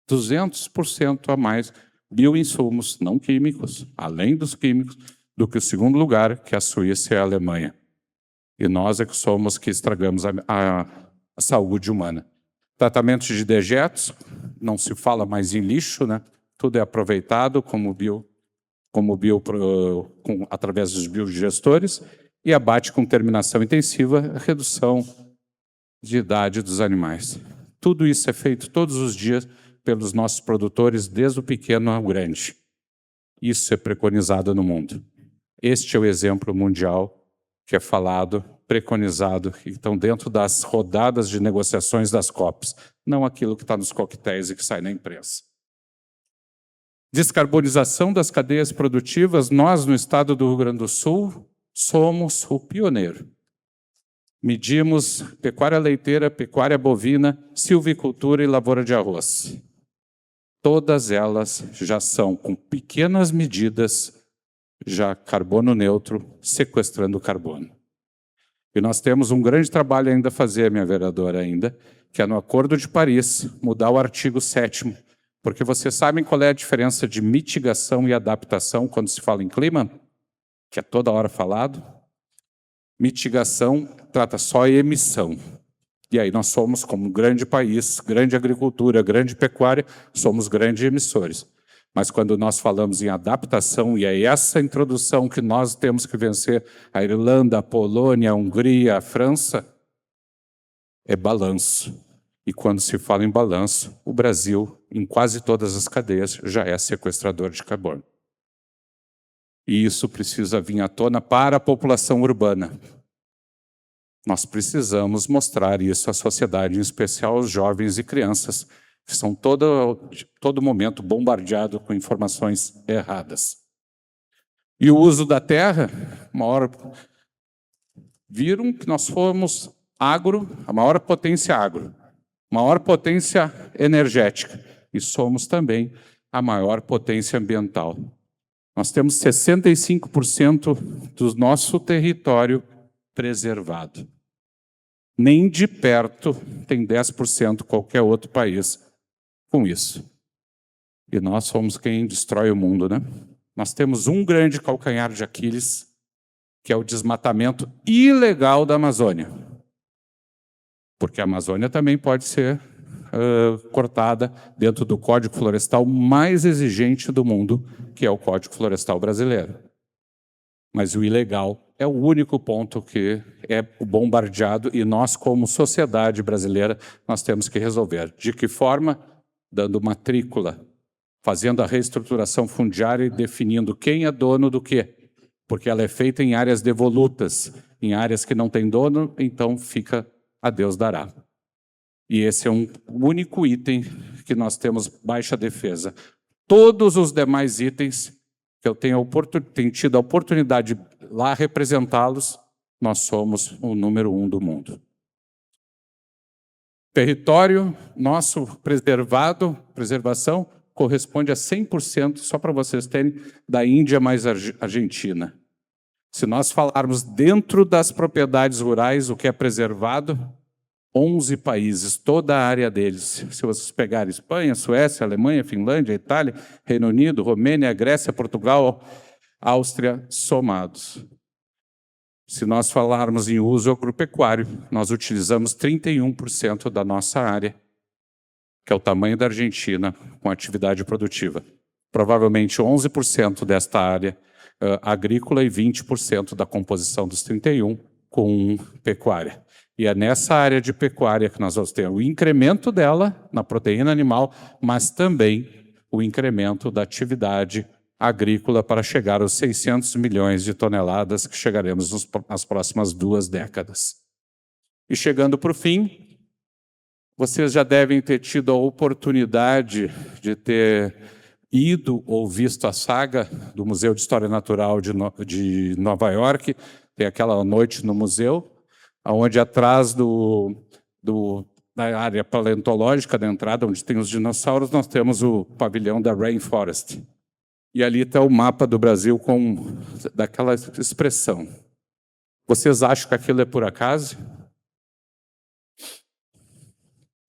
200% a mais bioinsumos não químicos, além dos químicos, do que o segundo lugar, que é a Suíça e a Alemanha. E nós é que somos que estragamos a saúde humana. Tratamentos de dejetos, não se fala mais em lixo, né? Tudo é aproveitado através dos biodigestores e abate com terminação intensiva, redução de idade dos animais. Tudo isso é feito todos os dias pelos nossos produtores, desde o pequeno ao grande. Isso é preconizado no mundo. Este é o exemplo mundial que é falado, preconizado, que estão dentro das rodadas de negociações das COPs, não aquilo que está nos coquetéis e que sai na imprensa. Descarbonização das cadeias produtivas, nós no estado do Rio Grande do Sul somos o pioneiro. Medimos pecuária leiteira, pecuária bovina, silvicultura e lavoura de arroz. Todas elas já são, com pequenas medidas, já carbono neutro, sequestrando carbono. E nós temos um grande trabalho ainda a fazer, minha vereadora, que é no Acordo de Paris, mudar o artigo 7º, porque vocês sabem qual é a diferença de mitigação e adaptação quando se fala em clima? Que é toda hora falado. Mitigação trata só emissão. E aí nós somos, como um grande país, grande agricultura, grande pecuária, somos grandes emissores. Mas quando nós falamos em adaptação, e é essa introdução que nós temos que vencer, a Irlanda, a Polônia, a Hungria, a França, é balanço. E quando se fala em balanço, o Brasil, em quase todas as cadeias, já é sequestrador de carbono. E isso precisa vir à tona para a população urbana. Nós precisamos mostrar isso à sociedade, em especial aos jovens e crianças, que são todo momento bombardeados com informações erradas. E o uso da terra, viram que nós fomos a maior potência agro, maior potência energética, e somos também a maior potência ambiental. Nós temos 65% do nosso território preservado. Nem de perto tem 10% qualquer outro país com isso. E nós somos quem destrói o mundo, né? Nós temos um grande calcanhar de Aquiles, que é o desmatamento ilegal da Amazônia. Porque a Amazônia também pode ser cortada dentro do Código Florestal mais exigente do mundo, que é o Código Florestal brasileiro. Mas o ilegal é o único ponto que é bombardeado e nós, como sociedade brasileira, nós temos que resolver. De que forma? Dando matrícula, fazendo a reestruturação fundiária e definindo quem é dono do quê. Porque ela é feita em áreas devolutas, em áreas que não tem dono, então fica a Deus dará. E esse é um único item que nós temos baixa defesa. Todos os demais itens que eu tenho tido a oportunidade de lá representá-los, nós somos o número 1 do mundo. Território nosso preservação, corresponde a 100%, só para vocês terem, da Índia mais Argentina. Se nós falarmos dentro das propriedades rurais, o que é preservado, 11 países, toda a área deles. Se vocês pegarem Espanha, Suécia, Alemanha, Finlândia, Itália, Reino Unido, Romênia, Grécia, Portugal, Áustria, somados. Se nós falarmos em uso agropecuário, nós utilizamos 31% da nossa área, que é o tamanho da Argentina, com atividade produtiva. Provavelmente 11% desta área agrícola e 20% da composição dos 31% com pecuária. E é nessa área de pecuária que nós vamos ter o incremento dela na proteína animal, mas também o incremento da atividade agrícola para chegar aos 600 milhões de toneladas que chegaremos nas próximas 2 décadas. E chegando para o fim, vocês já devem ter tido a oportunidade de ter ido ou visto a saga do Museu de História Natural de Nova York. Tem aquela noite no museu, onde atrás da área paleontológica da entrada, onde tem os dinossauros, nós temos o pavilhão da Rainforest. E ali está o mapa do Brasil com daquela expressão. Vocês acham que aquilo é por acaso?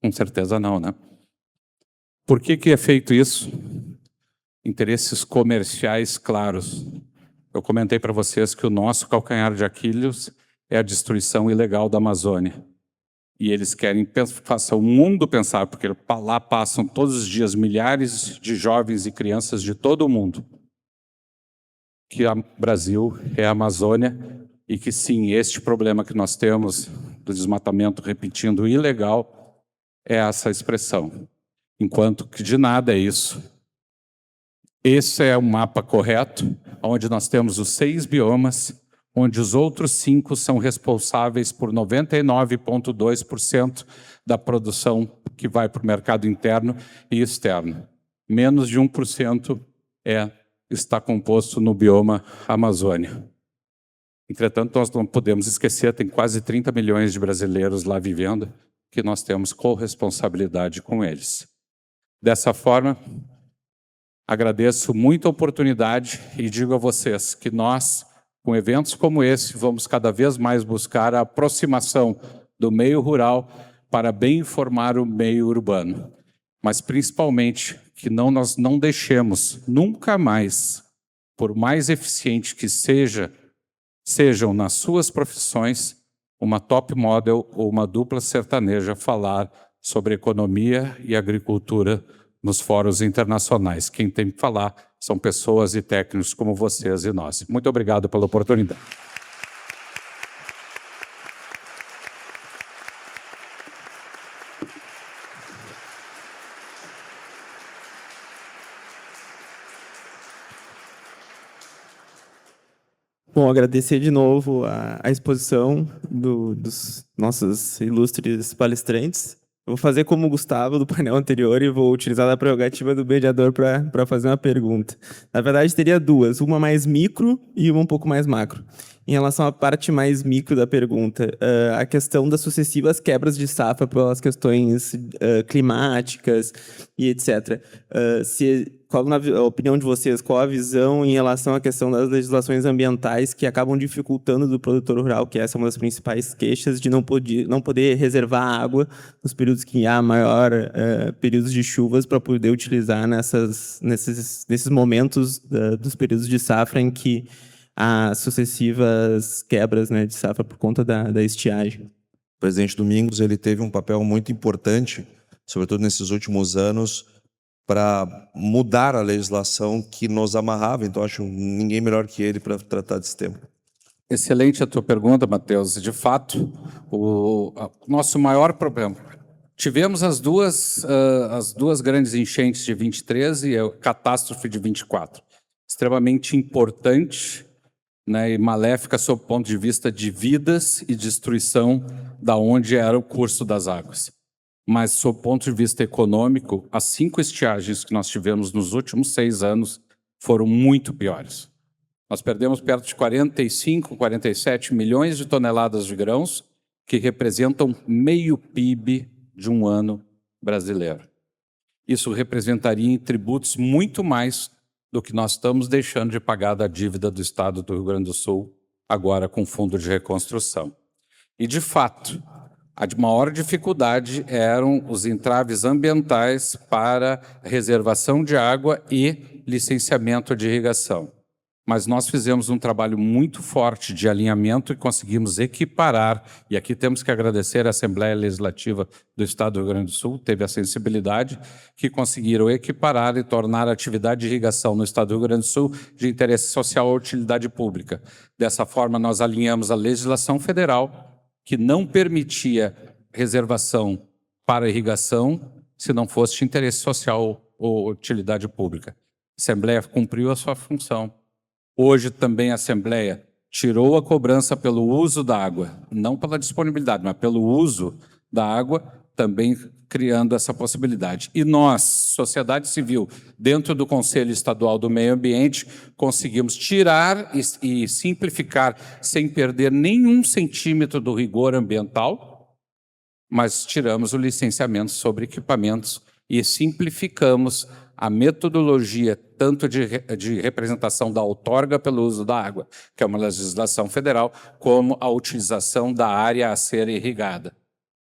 Com certeza não, né? Por que é feito isso? Interesses comerciais claros. Eu comentei para vocês que o nosso calcanhar de Aquiles é a destruição ilegal da Amazônia. E eles querem fazer o mundo pensar, porque lá passam todos os dias milhares de jovens e crianças de todo o mundo, que o Brasil é a Amazônia e que sim, este problema que nós temos do desmatamento repetindo ilegal é essa expressão. Enquanto que de nada é isso. Esse é o mapa correto, onde nós temos os 6 biomas, onde os outros 5 são responsáveis por 99,2% da produção que vai para o mercado interno e externo. Menos de 1% está composto no bioma Amazônia. Entretanto, nós não podemos esquecer, tem quase 30 milhões de brasileiros lá vivendo, que nós temos corresponsabilidade com eles. Dessa forma, agradeço muito a oportunidade e digo a vocês que nós, com eventos como esse, vamos cada vez mais buscar a aproximação do meio rural para bem informar o meio urbano. Mas, principalmente, que nós não deixemos nunca mais, por mais eficiente que sejam nas suas profissões, uma top model ou uma dupla sertaneja falar sobre economia e agricultura nos fóruns internacionais. Quem tem que falar são pessoas e técnicos como vocês e nós. Muito obrigado pela oportunidade. Bom, agradecer de novo a exposição dos nossos ilustres palestrantes. Eu vou fazer como o Gustavo do painel anterior e vou utilizar a prerrogativa do mediador para fazer uma pergunta. Na verdade, teria duas, uma mais micro e uma um pouco mais macro. Em relação à parte mais micro da pergunta, a questão das sucessivas quebras de safra pelas questões climáticas e etc. Se a opinião de vocês, qual a visão em relação à questão das legislações ambientais que acabam dificultando do produtor rural, que essa é uma das principais queixas, de não poder reservar água nos períodos que há maior períodos de chuvas para poder utilizar nesses momentos dos períodos de safra em que há sucessivas quebras, né, de safra por conta da estiagem. O presidente Domingos ele teve um papel muito importante, sobretudo nesses últimos anos, para mudar a legislação que nos amarrava. Então, acho ninguém melhor que ele para tratar desse tema. Excelente a tua pergunta, Matheus. De fato, o nosso maior problema... Tivemos as duas grandes enchentes de 23 e a catástrofe de 24. Extremamente importante, né, e maléfica sob o ponto de vista de vidas e destruição da onde era o curso das águas. Mas, sob o ponto de vista econômico, as 5 estiagens que nós tivemos nos últimos 6 anos foram muito piores. Nós perdemos perto de 45, 47 milhões de toneladas de grãos, que representam meio PIB de um ano brasileiro. Isso representaria em tributos muito mais do que nós estamos deixando de pagar da dívida do Estado do Rio Grande do Sul, agora com o Fundo de Reconstrução. E, de fato, a maior dificuldade eram os entraves ambientais para reservação de água e licenciamento de irrigação. Mas nós fizemos um trabalho muito forte de alinhamento e conseguimos equiparar, e aqui temos que agradecer à Assembleia Legislativa do Estado do Rio Grande do Sul, teve a sensibilidade, que conseguiram equiparar e tornar a atividade de irrigação no Estado do Rio Grande do Sul de interesse social ou utilidade pública. Dessa forma, nós alinhamos a legislação federal, que não permitia reservação para irrigação se não fosse de interesse social ou utilidade pública. A Assembleia cumpriu a sua função. Hoje também a Assembleia tirou a cobrança pelo uso da água, não pela disponibilidade, mas pelo uso da água, também criando essa possibilidade. E nós, sociedade civil, dentro do Conselho Estadual do Meio Ambiente, conseguimos tirar e simplificar, sem perder nenhum centímetro do rigor ambiental, mas tiramos o licenciamento sobre equipamentos e simplificamos a metodologia tanto de representação da outorga pelo uso da água, que é uma legislação federal, como a utilização da área a ser irrigada.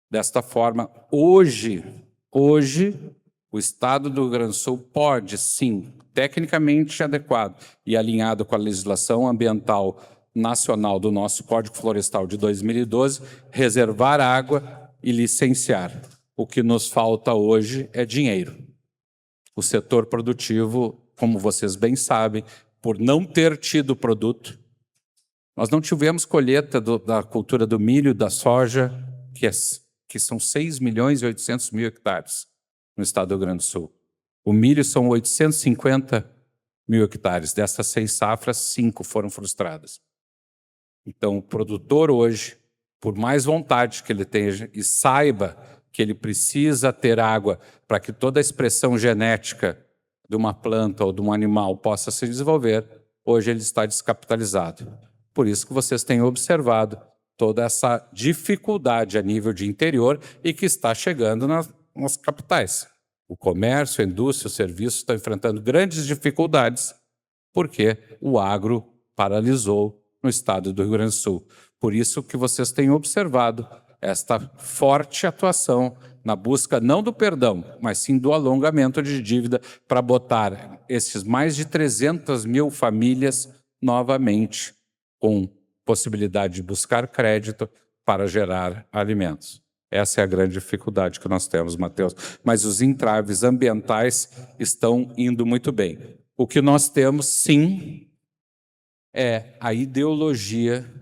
Desta forma, hoje, o Estado do Rio Grande do Sul pode, sim, tecnicamente adequado e alinhado com a legislação ambiental nacional do nosso Código Florestal de 2012, reservar água e licenciar. O que nos falta hoje é dinheiro. O setor produtivo, como vocês bem sabem, por não ter tido produto, nós não tivemos colheita da cultura do milho, da soja, que são 6 milhões e 800 mil hectares no estado do Rio Grande do Sul. O milho são 850 mil hectares. Dessas 6 safras, 5 foram frustradas. Então, o produtor hoje, por mais vontade que ele tenha e saiba que ele precisa ter água para que toda a expressão genética de uma planta ou de um animal possa se desenvolver, hoje ele está descapitalizado. Por isso que vocês têm observado toda essa dificuldade a nível de interior e que está chegando nas capitais. O comércio, a indústria, os serviços estão enfrentando grandes dificuldades porque o agro paralisou no estado do Rio Grande do Sul. Por isso que vocês têm observado esta forte atuação na busca não do perdão, mas sim do alongamento de dívida para botar esses mais de 300 mil famílias novamente com possibilidade de buscar crédito para gerar alimentos. Essa é a grande dificuldade que nós temos, Matheus. Mas os entraves ambientais estão indo muito bem. O que nós temos, sim, é a ideologia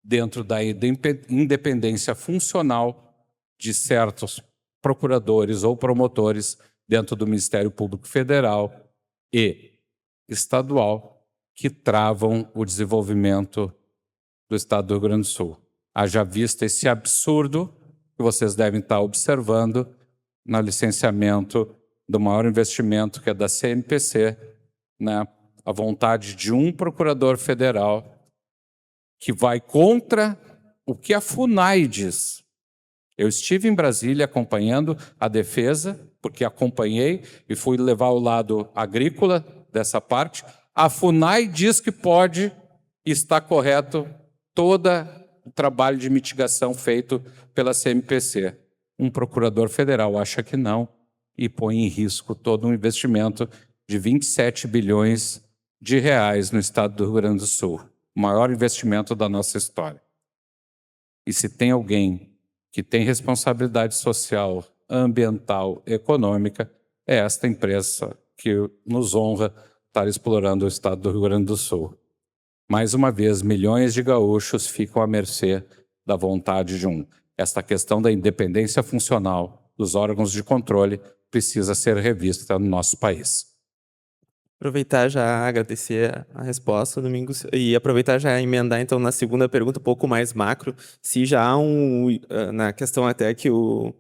dentro da independência funcional de certos procuradores ou promotores dentro do Ministério Público Federal e estadual que travam o desenvolvimento do Estado do Rio Grande do Sul. Haja vista esse absurdo que vocês devem estar observando no licenciamento do maior investimento, que é da CMPC, né? A vontade de um procurador federal que vai contra o que a FUNAI diz, Eu estive em Brasília acompanhando a defesa, porque acompanhei e fui levar o lado agrícola dessa parte. A FUNAI diz que pode e está correto todo o trabalho de mitigação feito pela CMPC. Um procurador federal acha que não e põe em risco todo um investimento de 27 bilhões de reais no estado do Rio Grande do Sul, o maior investimento da nossa história. E se tem alguém que tem responsabilidade social, ambiental, econômica, é esta empresa que nos honra estar explorando o estado do Rio Grande do Sul. Mais uma vez, milhões de gaúchos ficam à mercê da vontade de um. Esta questão da independência funcional dos órgãos de controle precisa ser revista no nosso país. Aproveitar já agradecer a resposta, Domingos, e aproveitar já emendar então na segunda pergunta, um pouco mais macro, se já há na questão até que o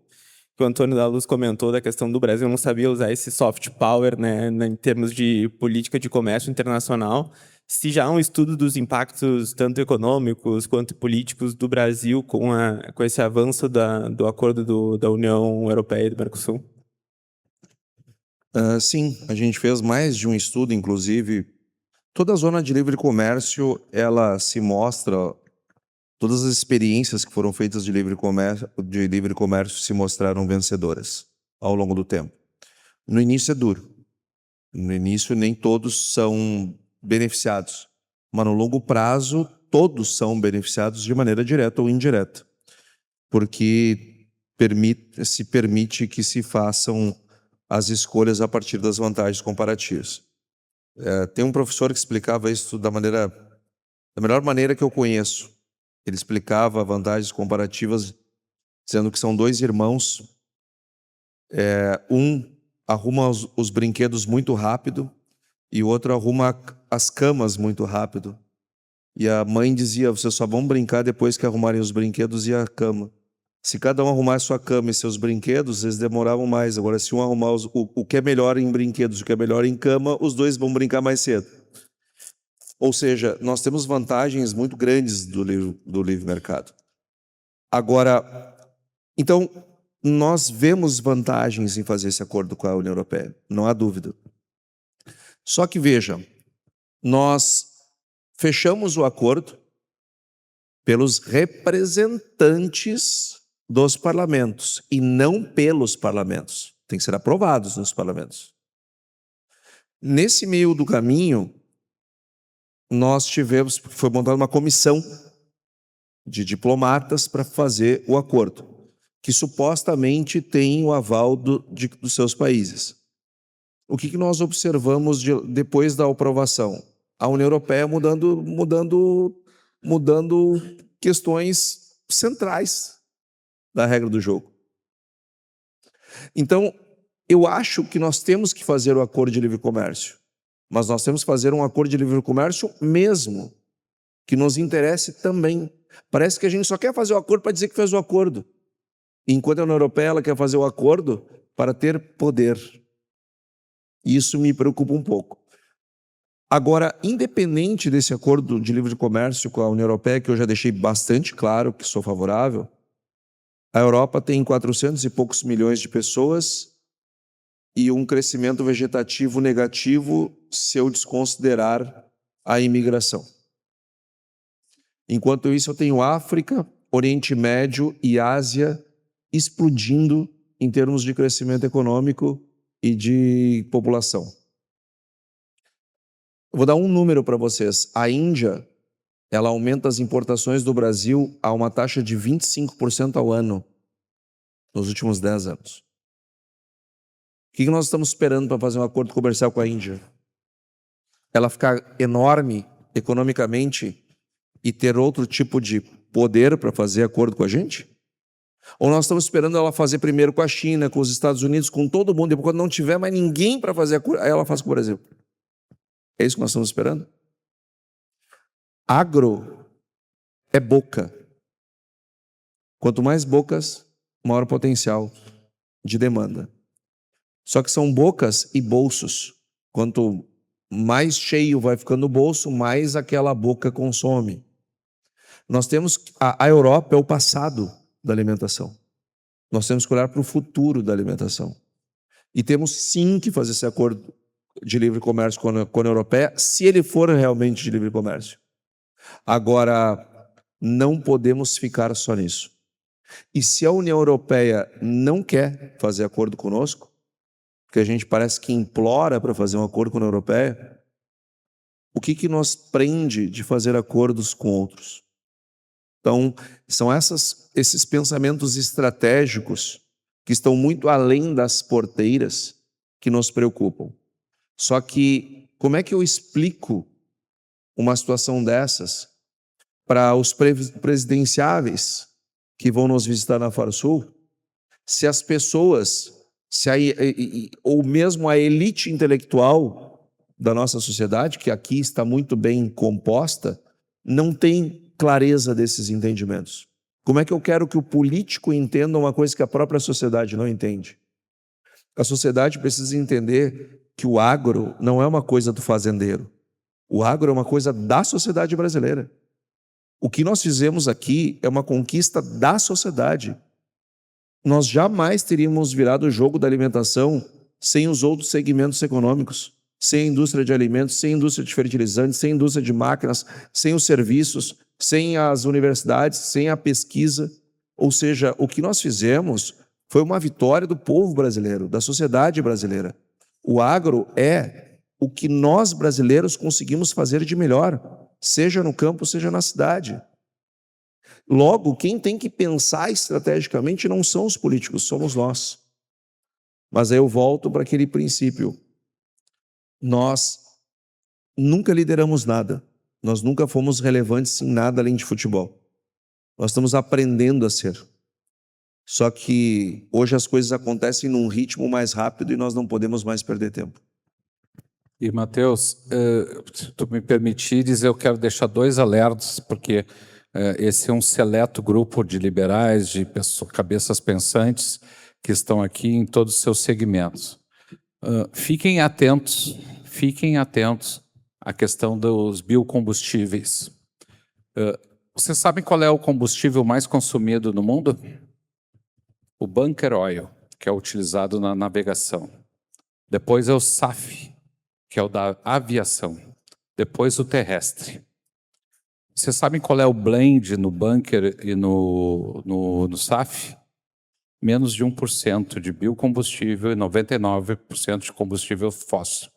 Antônio da Luz comentou da questão do Brasil não sabia usar esse soft power, né, em termos de política de comércio internacional, se já há um estudo dos impactos tanto econômicos quanto políticos do Brasil com esse avanço do acordo da União Europeia e do Mercosul? Sim, a gente fez mais de um estudo, inclusive. Toda a zona de livre comércio, ela se mostra, todas as experiências que foram feitas de livre comércio se mostraram vencedoras ao longo do tempo. No início é duro. No início nem todos são beneficiados, mas no longo prazo todos são beneficiados de maneira direta ou indireta, porque se permite que se façam as escolhas a partir das vantagens comparativas. Tem um professor que explicava isso da melhor maneira que eu conheço. Ele explicava vantagens comparativas dizendo que são dois irmãos, um arruma os brinquedos muito rápido e o outro arruma as camas muito rápido. E a mãe dizia, vocês só vão brincar depois que arrumarem os brinquedos e a cama. Se cada um arrumar a sua cama e seus brinquedos, eles demoravam mais. Agora, se um arrumar o que é melhor em brinquedos e o que é melhor em cama, os dois vão brincar mais cedo. Ou seja, nós temos vantagens muito grandes do livre mercado. Agora, então, nós vemos vantagens em fazer esse acordo com a União Europeia, não há dúvida. Só que, veja, nós fechamos o acordo pelos representantes dos parlamentos e não pelos parlamentos. Tem que ser aprovados nos parlamentos. Nesse meio do caminho, foi montada uma comissão de diplomatas para fazer o acordo, que supostamente tem o aval dos seus países. O que nós observamos depois da aprovação? A União Europeia mudando questões centrais da regra do jogo. Então, eu acho que nós temos que fazer o acordo de livre comércio, mas nós temos que fazer um acordo de livre comércio mesmo, que nos interesse também. Parece que a gente só quer fazer o acordo para dizer que fez o acordo, enquanto a União Europeia ela quer fazer o acordo para ter poder. Isso me preocupa um pouco. Agora, independente desse acordo de livre comércio com a União Europeia, que eu já deixei bastante claro que sou favorável, a Europa tem 400 e poucos milhões de pessoas e um crescimento vegetativo negativo se eu desconsiderar a imigração. Enquanto isso, eu tenho África, Oriente Médio e Ásia explodindo em termos de crescimento econômico e de população. Eu vou dar um número para vocês. A Índia, ela aumenta as importações do Brasil a uma taxa de 25% ao ano nos últimos 10 anos. O que nós estamos esperando para fazer um acordo comercial com a Índia? Ela ficar enorme economicamente e ter outro tipo de poder para fazer acordo com a gente? Ou nós estamos esperando ela fazer primeiro com a China, com os Estados Unidos, com todo mundo, depois quando não tiver mais ninguém para fazer acordo, aí ela faz com o Brasil? É isso que nós estamos esperando? Agro é boca. Quanto mais bocas, maior potencial de demanda. Só que são bocas e bolsos. Quanto mais cheio vai ficando o bolso, mais aquela boca consome. Nós temos a Europa é o passado da alimentação. Nós temos que olhar para o futuro da alimentação. E temos sim que fazer esse acordo de livre comércio com a União Europeia, se ele for realmente de livre comércio. Agora, não podemos ficar só nisso. E se a União Europeia não quer fazer acordo conosco, porque a gente parece que implora para fazer um acordo com a União Europeia, o que nos prende de fazer acordos com outros? Então, são esses pensamentos estratégicos que estão muito além das porteiras que nos preocupam. Só que, como é que eu explico uma situação dessas para os presidenciáveis que vão nos visitar na Farsul, se as pessoas, ou mesmo a elite intelectual da nossa sociedade, que aqui está muito bem composta, não tem clareza desses entendimentos? Como é que eu quero que o político entenda uma coisa que a própria sociedade não entende? A sociedade precisa entender que o agro não é uma coisa do fazendeiro. O agro é uma coisa da sociedade brasileira. O que nós fizemos aqui é uma conquista da sociedade. Nós jamais teríamos virado o jogo da alimentação sem os outros segmentos econômicos, sem a indústria de alimentos, sem a indústria de fertilizantes, sem a indústria de máquinas, sem os serviços, sem as universidades, sem a pesquisa. Ou seja, o que nós fizemos foi uma vitória do povo brasileiro, da sociedade brasileira. O agro é o que nós brasileiros conseguimos fazer de melhor, seja no campo, seja na cidade. Logo, quem tem que pensar estrategicamente não são os políticos, somos nós. Mas aí eu volto para aquele princípio. Nós nunca lideramos nada. Nós nunca fomos relevantes em nada além de futebol. Nós estamos aprendendo a ser. Só que hoje as coisas acontecem num ritmo mais rápido e nós não podemos mais perder tempo. E, Matheus, se tu me permitires, eu quero deixar 2 alertas, porque esse é um seleto grupo de liberais, de cabeças pensantes, que estão aqui em todos os seus segmentos. Fiquem atentos à questão dos biocombustíveis. Vocês sabem qual é o combustível mais consumido no mundo? O bunker oil, que é utilizado na navegação. Depois é o SAF, que é o da aviação. Depois o terrestre. Vocês sabem qual é o blend no bunker e no SAF? Menos de 1% de biocombustível e 99% de combustível fóssil.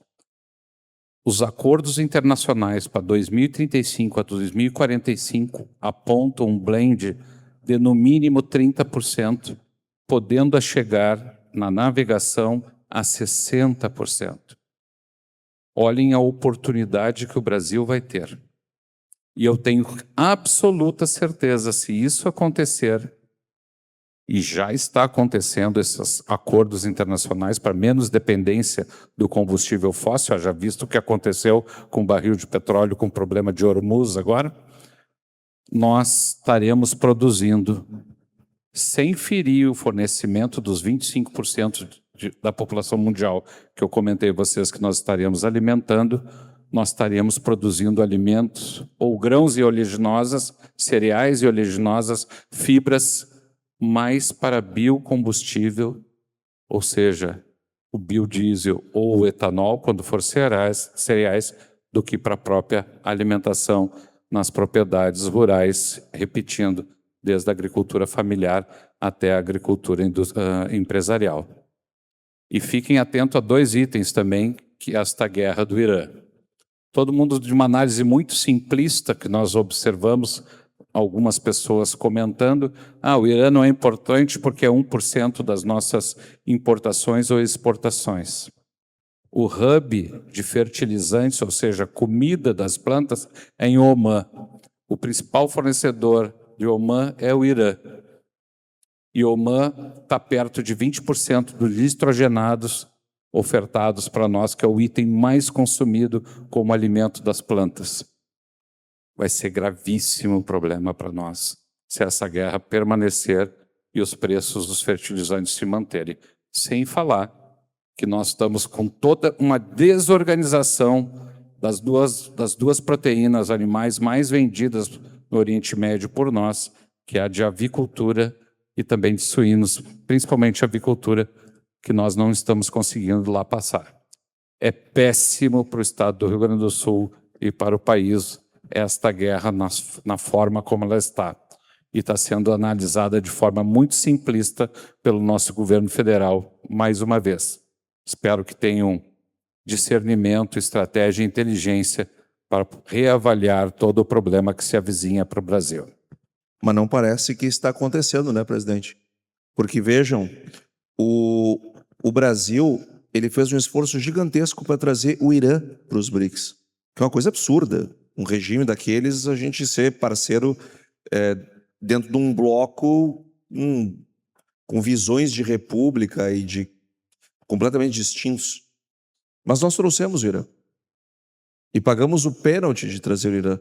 Os acordos internacionais para 2035 a 2045 apontam um blend de no mínimo 30%, podendo chegar na navegação a 60%. Olhem a oportunidade que o Brasil vai ter. E eu tenho absoluta certeza, se isso acontecer, e já está acontecendo esses acordos internacionais para menos dependência do combustível fóssil, já visto o que aconteceu com o barril de petróleo, com o problema de Hormuz agora, nós estaremos produzindo, sem ferir o fornecimento dos 25% da população mundial, que eu comentei a vocês que nós estaríamos alimentando, nós estaríamos produzindo alimentos ou grãos e oleaginosas, cereais e oleaginosas, fibras, mais para biocombustível, ou seja, o biodiesel ou o etanol, quando for cereais, do que para a própria alimentação nas propriedades rurais, repetindo, desde a agricultura familiar até a agricultura empresarial. E fiquem atentos a 2 itens também, que é esta guerra do Irã. Todo mundo, de uma análise muito simplista que nós observamos, algumas pessoas comentando, o Irã não é importante porque é 1% das nossas importações ou exportações. O hub de fertilizantes, ou seja, comida das plantas, é em Omã. O principal fornecedor de Omã é o Irã. E Omã está perto de 20% dos nitrogenados ofertados para nós, que é o item mais consumido como alimento das plantas. Vai ser gravíssimo o problema para nós, se essa guerra permanecer e os preços dos fertilizantes se manterem. Sem falar que nós estamos com toda uma desorganização das duas proteínas animais mais vendidas no Oriente Médio por nós, que é a de avicultura e também de suínos, principalmente avicultura, que nós não estamos conseguindo lá passar. É péssimo para o estado do Rio Grande do Sul e para o país esta guerra na forma como ela está. E está sendo analisada de forma muito simplista pelo nosso governo federal, mais uma vez. Espero que tenham discernimento, estratégia e inteligência para reavaliar todo o problema que se avizinha para o Brasil. Mas não parece que está acontecendo, né, presidente? Porque, vejam, o Brasil ele fez um esforço gigantesco para trazer o Irã para os BRICS, que é uma coisa absurda. Um regime daqueles, a gente ser parceiro dentro de um bloco com visões de república e de completamente distintos. Mas nós trouxemos o Irã. E pagamos o pênalti de trazer o Irã.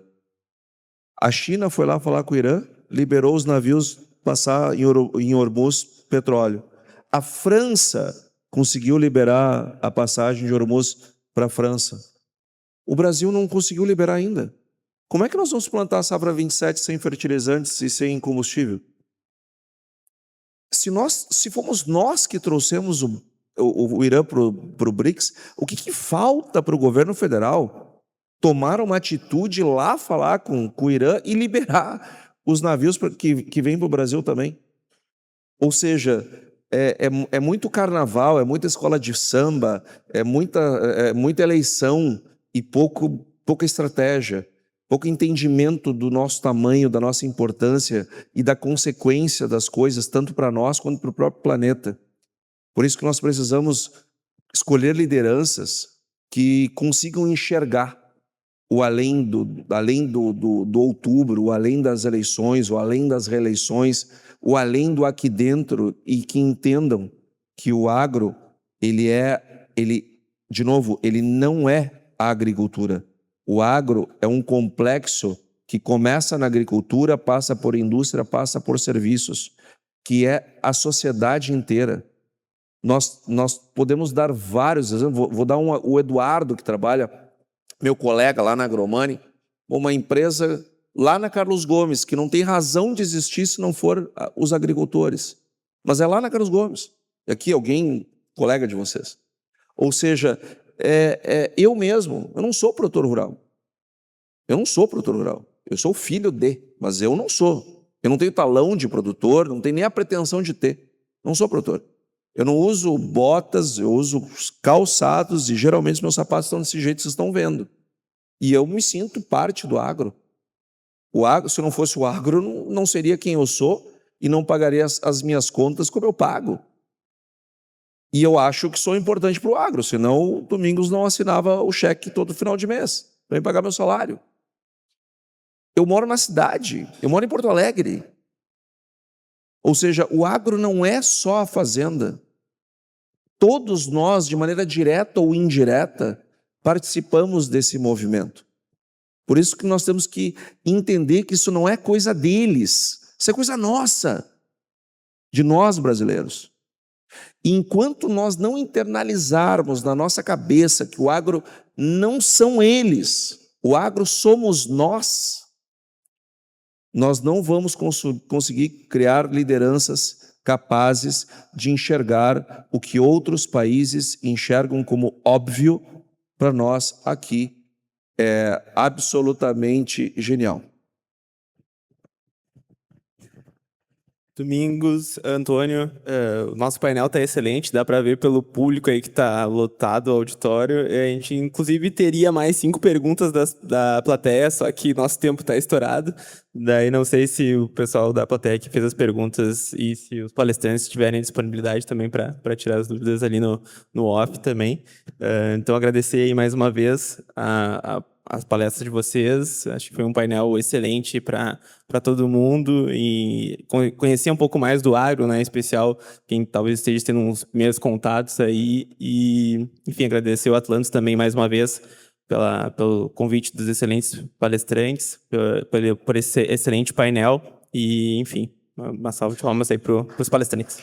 A China foi lá falar com o Irã, liberou os navios passar em Hormuz petróleo. A França conseguiu liberar a passagem de Hormuz para a França. O Brasil não conseguiu liberar ainda. Como é que nós vamos plantar a safra 27 sem fertilizantes e sem combustível? Se fomos nós que trouxemos o Irã para o BRICS, o que falta para o governo federal tomar uma atitude lá, falar com o Irã e liberar os navios que vêm para o Brasil também? Ou seja, é muito carnaval, é muita escola de samba, é muita eleição e pouca estratégia, pouco entendimento do nosso tamanho, da nossa importância e da consequência das coisas, tanto para nós quanto para o próprio planeta. Por isso que nós precisamos escolher lideranças que consigam enxergar o além do outubro, o além das eleições, o além das reeleições, o além do aqui dentro, e que entendam que o agro, de novo, ele não é a agricultura. O agro é um complexo que começa na agricultura, passa por indústria, passa por serviços, que é a sociedade inteira. Nós podemos dar vários exemplos. Vou dar o Eduardo, que trabalha, meu colega lá na Agromani, uma empresa lá na Carlos Gomes, que não tem razão de existir se não for os agricultores. Mas é lá na Carlos Gomes. E aqui alguém, colega de vocês. Ou seja, eu mesmo, eu não sou produtor rural. Eu não sou produtor rural. Eu sou filho de, mas eu não sou. Eu não tenho talão de produtor, não tenho nem a pretensão de ter. Não sou produtor. Eu não uso botas, eu uso calçados e geralmente os meus sapatos estão desse jeito que vocês estão vendo. E eu me sinto parte do agro. O agro, se não fosse o agro, não seria quem eu sou e não pagaria as minhas contas como eu pago. E eu acho que sou importante para o agro, senão o Domingos não assinava o cheque todo final de mês para me pagar meu salário. Eu moro na cidade, eu moro em Porto Alegre. Ou seja, o agro não é só a fazenda. Todos nós, de maneira direta ou indireta, participamos desse movimento. Por isso que nós temos que entender que isso não é coisa deles, isso é coisa nossa, de nós brasileiros. E enquanto nós não internalizarmos na nossa cabeça que o agro não são eles, o agro somos nós não vamos conseguir criar lideranças capazes de enxergar o que outros países enxergam como óbvio. Para nós aqui é absolutamente genial. Domingos, Antônio, o nosso painel está excelente, dá para ver pelo público aí que está lotado o auditório. A gente, inclusive, teria mais 5 perguntas da plateia, só que nosso tempo está estourado. Daí não sei se o pessoal da plateia que fez as perguntas e se os palestrantes tiverem disponibilidade também para tirar as dúvidas ali no off também. Então, agradecer aí mais uma vez as palestras de vocês. Acho que foi um painel excelente para todo mundo e conhecer um pouco mais do agro, né, em especial quem talvez esteja tendo uns primeiros contatos aí. E, enfim, agradecer o Atlantis também mais uma vez pelo convite dos excelentes palestrantes, por esse excelente painel e, enfim, uma salva de palmas aí para os palestrantes.